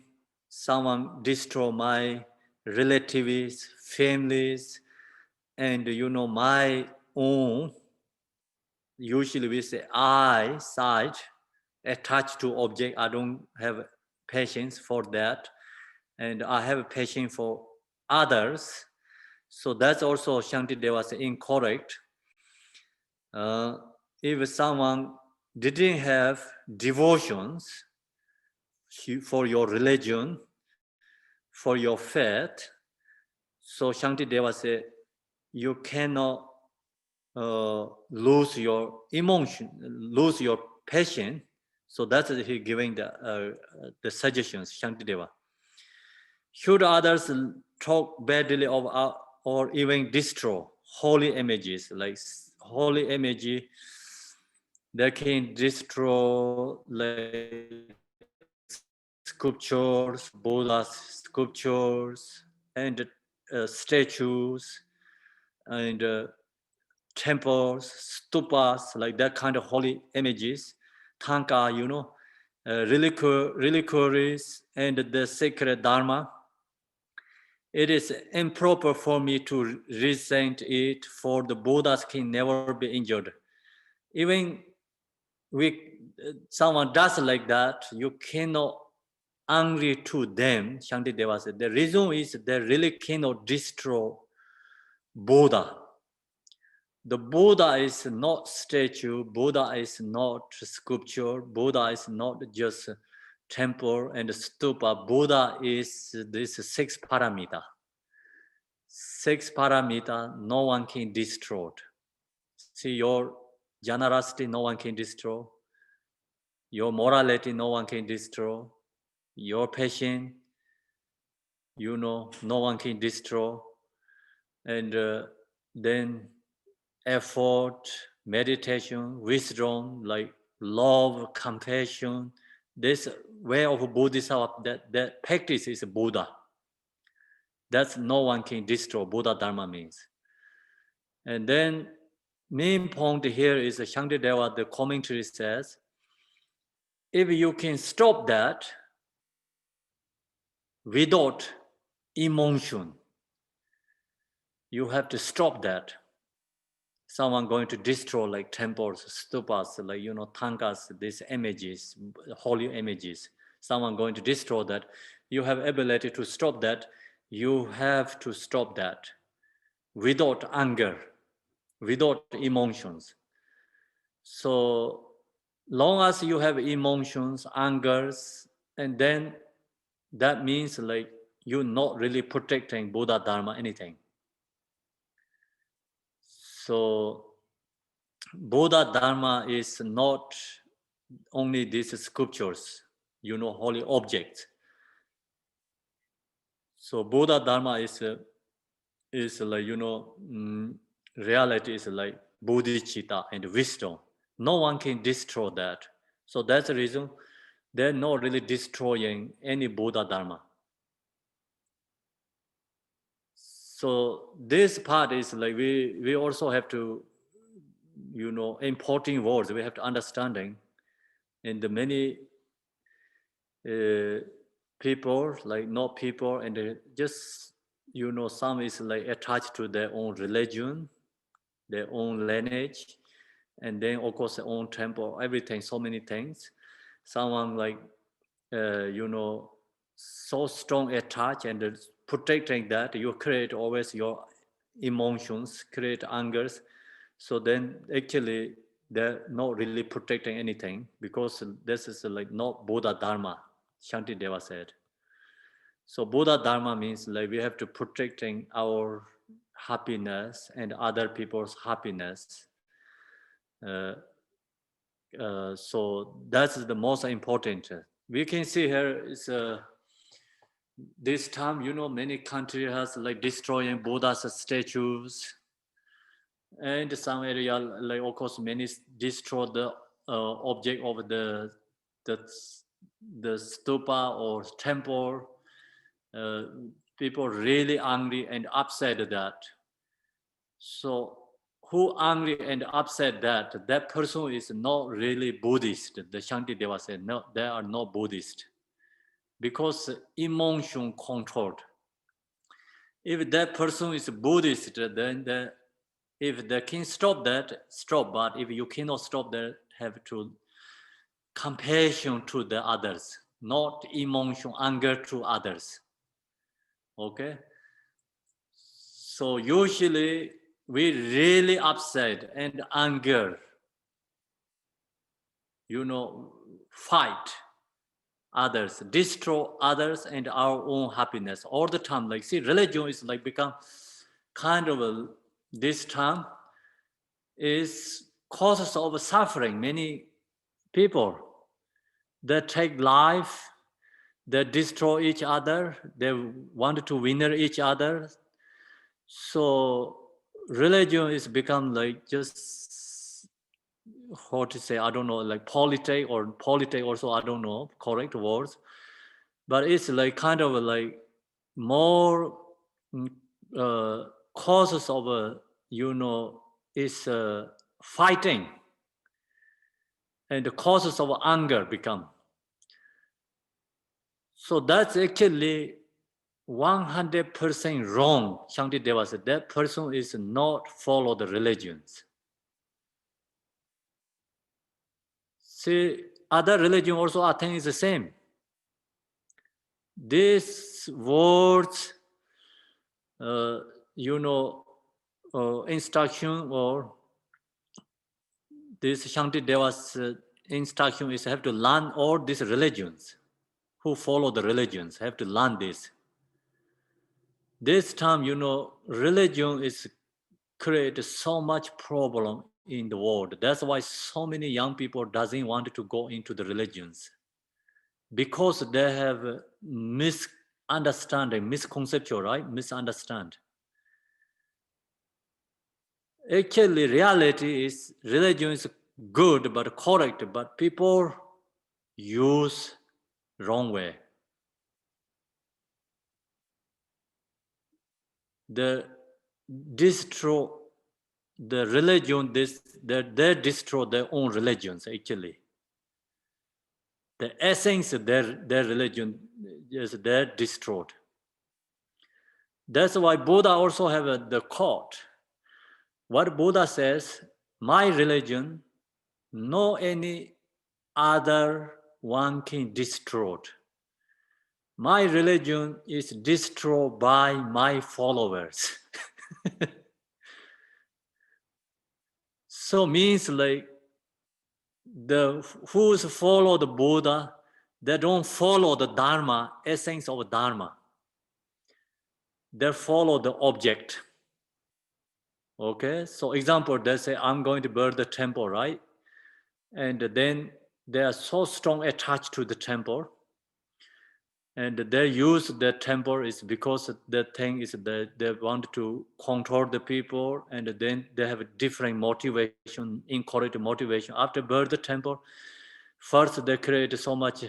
someone destroy my relatives, families, and my own, usually we say I side attached to object. I don't have patience for that, and I have patience for others. So that's also Shantideva was incorrect. If someone didn't have devotions for your religion, for your faith, so Shantideva said, you cannot lose your emotion, lose your passion. So that's he giving the suggestions, Shantideva. Should others talk badly of or even destroy holy images, like holy image, they can destroy like sculptures, Buddha's sculptures, sculptures and statues and temples, stupas, like that kind of holy images, tanka, reliquaries, and the sacred dharma. It is improper for me to resent it, for the Buddhas can never be injured. Even someone does like that, you cannot angry to them. Shantideva said the reason is they really cannot destroy Buddha. The Buddha is not statue, Buddha is not sculpture, Buddha is not just temple and stupa. Buddha is this six paramita. Six paramita, no one can destroy. See, your generosity, no one can destroy. Your morality, no one can destroy. Your patience, no one can destroy. And then effort, meditation, wisdom, like love, compassion, this way of Bodhisattva, that practice is Buddha. That's no one can destroy, Buddha Dharma means. And then main point here is Shantideva, the commentary says, if you can stop that without emotion, you have to stop that. Someone going to destroy like temples, stupas, like, tankas, these images, holy images. Someone going to destroy that. You have ability to stop that. You have to stop that without anger, without emotions. So long as you have emotions, angers, and then that means like you're not really protecting Buddha Dharma, anything. So Buddha Dharma is not only these sculptures, holy objects. So Buddha Dharma is like, reality is like bodhicitta and wisdom. No one can destroy that. So that's the reason they're not really destroying any Buddha Dharma. So this part is like we also have to, importing words, we have to understanding. And the many people, like not people, and just, some is like attached to their own religion, their own lineage, and then of course their own temple, everything, so many things. Someone like, so strong attached and protecting that, you create always your emotions, create angers. So then actually they're not really protecting anything, because this is like not Buddha Dharma, Shantideva said. So Buddha Dharma means like we have to protecting our happiness and other people's happiness. So that's the most important. We can see here is this time, many countries has like destroying Buddha's statues, and some area like of course many destroy the object of the the stupa or temple. Uh, People really angry and upset at that. So who angry and upset that person is not really Buddhist. The Shantideva said, no, they are not Buddhist, because emotion controlled. If that person is Buddhist, then if they can stop that, stop. But if you cannot stop that, have to compassion to the others, not emotion, anger to others. Okay? So usually we really upset and anger, fight others, destroy others and our own happiness all the time. Like, see, religion is like become kind of this time is causes of suffering. Many people, they take life, they destroy each other, they want to win each other. So religion is become like just, how to say, I don't know, like politic also, I don't know correct words, but it's like kind of like more causes of, is fighting, and the causes of anger become. So that's actually 100% wrong. Shantideva said that person is not follow the religions. See, other religion also I think is the same. These words, instruction, or this Shantideva's instruction is have to learn all these religions. Who follow the religions have to learn this. This time, religion is create so much problem in the world. That's why so many young people doesn't want to go into the religions, because they have misunderstanding, misconception, right? Misunderstand. Actually, reality is religion is good but correct, but people use wrong way. They destroy the religion. They destroy their own religions. Actually, the essence of their religion is they're destroyed. That's why Buddha also have the quote. What Buddha says, my religion, no any other one can destroy. My religion is destroyed by my followers. So means like the who's follow the Buddha, they don't follow the Dharma, essence of Dharma. They follow the object. Okay, so example, they say, I'm going to build the temple, right? And then they are so strong attached to the temple. And they use the temple is because the thing is that they want to control the people, and then they have a different motivation, incorrect motivation. After build the temple, first they create so much,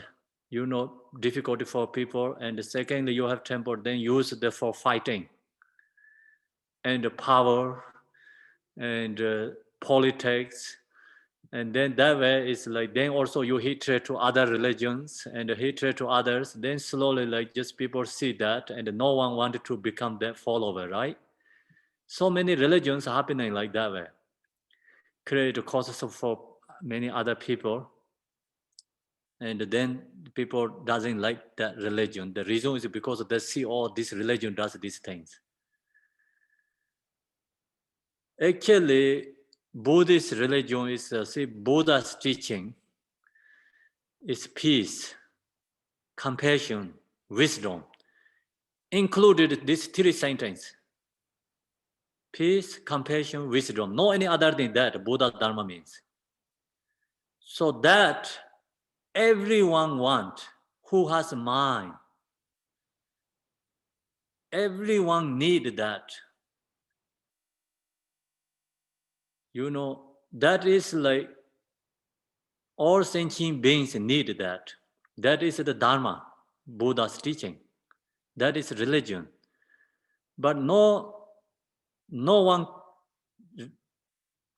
difficulty for people, and secondly, you have temple, then use them for fighting and power and politics. And then that way it's like, then also you hatred to other religions and hatred to others. Then slowly, like, just people see that, and no one wanted to become their follower, right? So many religions are happening like that way. Create causes for many other people. And then people doesn't like that religion. The reason is because they see, oh, this religion does these things. Actually, Buddhist religion is, see, Buddha's teaching is peace, compassion, wisdom, included these three sentences. Peace, compassion, wisdom. No any other than that Buddha Dharma means. So that everyone want, who has a mind. Everyone need that. That is like all sentient beings need that. That is the Dharma, Buddha's teaching. That is religion. But no one,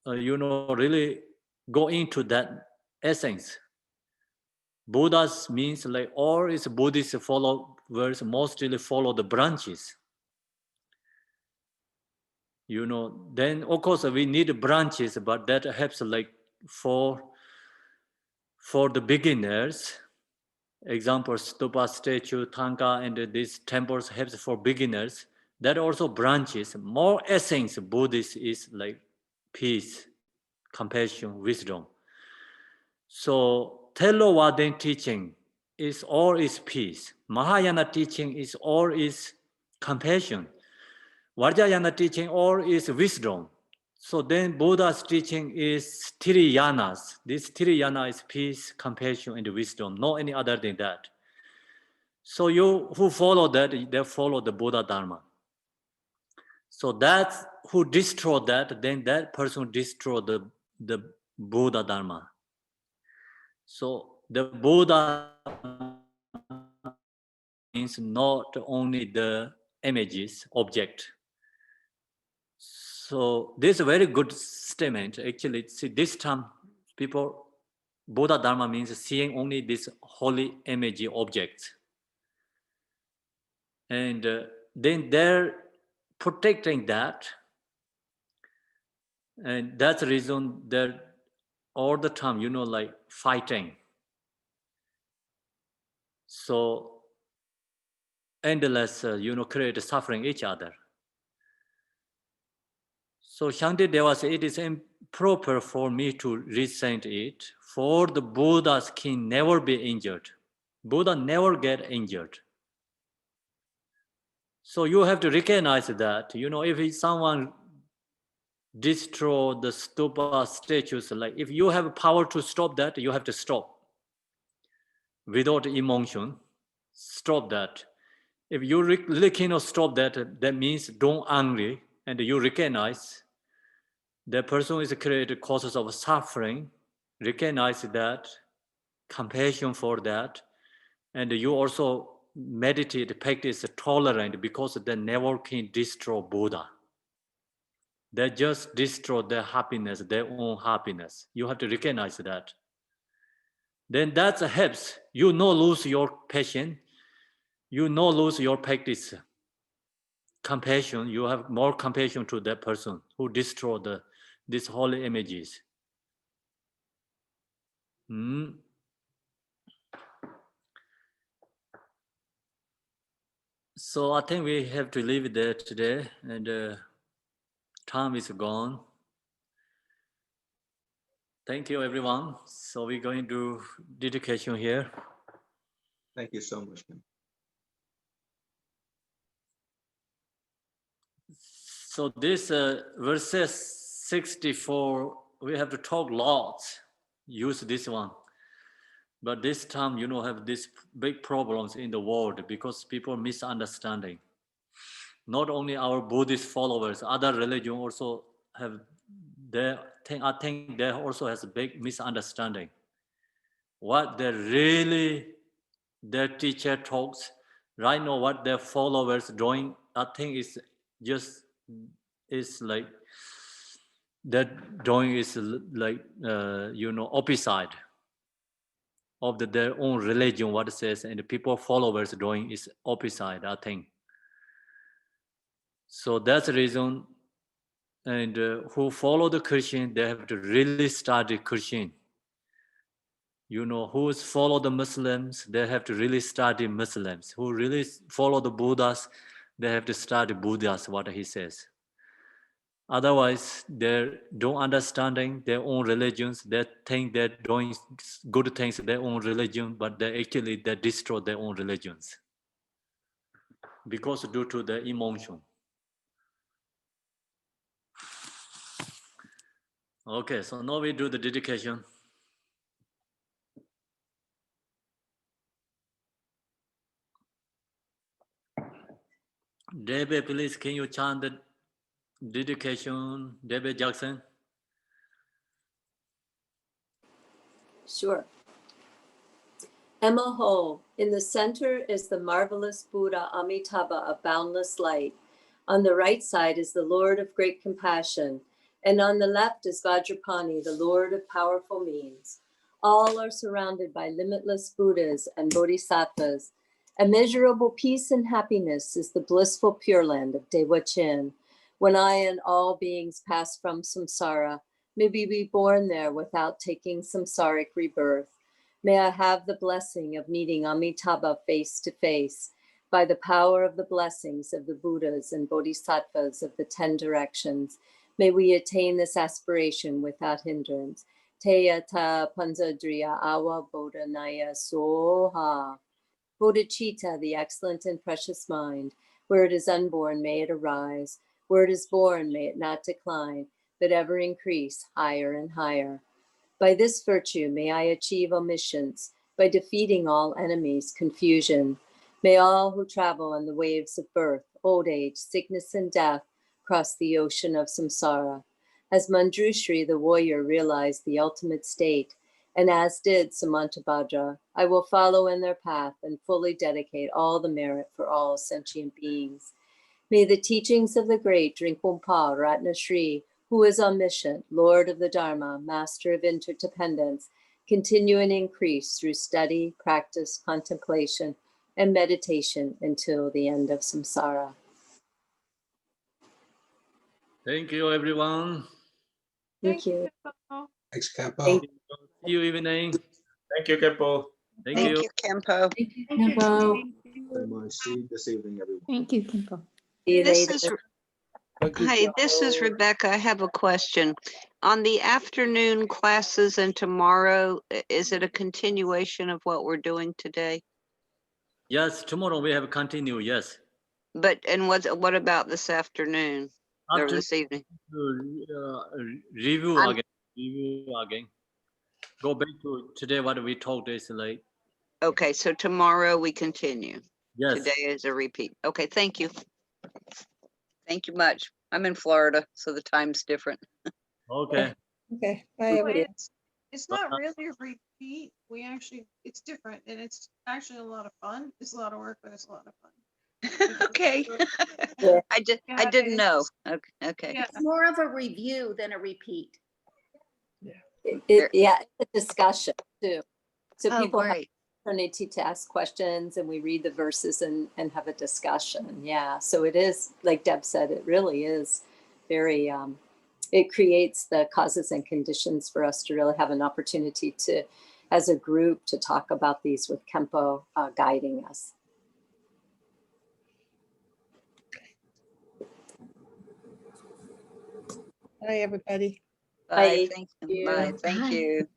really go into that essence. Buddhas means like all is Buddhist followers mostly follow the branches. Then of course we need branches, but that helps like for the beginners. Example, stupa, statue, tanka, and these temples helps for beginners. That also branches. More essence Buddhist is like peace, compassion, wisdom. So Theravada teaching is all is peace. Mahayana teaching is all is compassion. Vajrayana teaching all is wisdom. So then Buddha's teaching is three yanas. This three yana is peace, compassion, and wisdom. No any other than that. So you who follow that, they follow the Buddha Dharma. So that's who destroy that, then that person destroy the Buddha Dharma. So the Buddha means not only the images, object. So this is a very good statement. Actually, see, this time people, Buddha Dharma means seeing only this holy image objects. And then they're protecting that. And that's the reason they're all the time, like fighting. So endless, create suffering each other. So Shantideva said, it is improper for me to resent it, for the Buddha's king never be injured. Buddha never get injured. So you have to recognize that, if someone destroy the stupa statues, like if you have power to stop that, you have to stop. Without emotion, stop that. If you really cannot stop that, that means don't angry, and you recognize that person is created causes of suffering, recognize that, compassion for that, and you also meditate, practice tolerant, because they never can destroy Buddha. They just destroy their happiness, their own happiness. You have to recognize that. Then that helps. You no lose your passion. You no lose your practice. Compassion. You have more compassion to that person who destroyed these holy images. So I think we have to leave it there today, and time is gone. Thank you, everyone. So we're going to do dedication here. Thank you so much, man. So this verses 64, we have to talk lots, use this one. But this time, have these big problems in the world because people misunderstanding. Not only our Buddhist followers, other religion also have their thing. I think they also has a big misunderstanding. What their teacher talks right now, what their followers doing, I think is like that doing is like opposite of their own religion, what it says, and the people followers doing is opposite, I think. So that's the reason, and who follow the Christian, they have to really study Christian. Who's follow the Muslims, they have to really study Muslims. Who really follow the Buddhas, they have to study Buddhas, what he says. Otherwise, they don't understanding their own religions. They think they're doing good things in their own religion, but they destroy their own religions because due to the emotion. Okay, so now we do the dedication. Debbie, please, can you chant the dedication, Debbie Jackson? Sure. Emaho, in the center is the marvelous Buddha Amitabha of boundless light. On the right side is the Lord of great compassion, and on the left is Vajrapani, the Lord of powerful means. All are surrounded by limitless Buddhas and Bodhisattvas. Immeasurable peace and happiness is the blissful Pure Land of Dewachin. When I and all beings pass from samsara, may we be born there without taking samsaric rebirth. May I have the blessing of meeting Amitabha face to face. By the power of the blessings of the Buddhas and Bodhisattvas of the 10 directions, may we attain this aspiration without hindrance. Teyata Panzadriya Awa Bodhanaya Soha. Bodhicitta, the excellent and precious mind. Where it is unborn, may it arise. Where it is born, may it not decline, but ever increase higher and higher. By this virtue, may I achieve omniscience, by defeating all enemies, confusion. May all who travel on the waves of birth, old age, sickness, and death cross the ocean of samsara. As Manjushri, the warrior, realized the ultimate state, and as did Samantabhadra, I will follow in their path and fully dedicate all the merit for all sentient beings. May the teachings of the great Rinpoche Ratna Shri, who is omniscient, Lord of the Dharma, Master of interdependence, continue and increase through study, practice, contemplation, and meditation until the end of samsara. Thank you, everyone. Thank you. Thanks, Khenpo. Thank See you evening. Thank you, Khenpo. Thank Thank you. you, Khenpo. Very much. See you this evening, everyone. Thank you, Khenpo. you This later. is, Thank you, hi, this is Khenpo. Rebecca. I have a question. On the afternoon classes and tomorrow, is it a continuation of what we're doing today? Yes, tomorrow we have continue. Yes. And what about this afternoon or After this evening? review I'm- again. Review again. Go back to today what we talked is like. Okay, so tomorrow we continue. Yes. Today is a repeat. Okay, thank you. Thank you much. I'm in Florida, so the time's different. Okay. Okay, bye, Thank everyone. you. It's not really a repeat. It's different and it's actually a lot of fun. It's a lot of work, but it's a lot of fun. Okay. Yeah. I Yeah, didn't know. it's- Okay, okay. Yeah, It's more of a review than a repeat. Yeah, it's a discussion too. So Oh, people have great. opportunity to ask questions and we read the verses and have a discussion. Yeah. So it is, like Deb said, it really is very, it creates the causes and conditions for us to really have an opportunity to, as a group, to talk about these with Khenpo guiding us. Bye, everybody. Bye. Bye. Thank you. you. Bye. Thank Bye. you.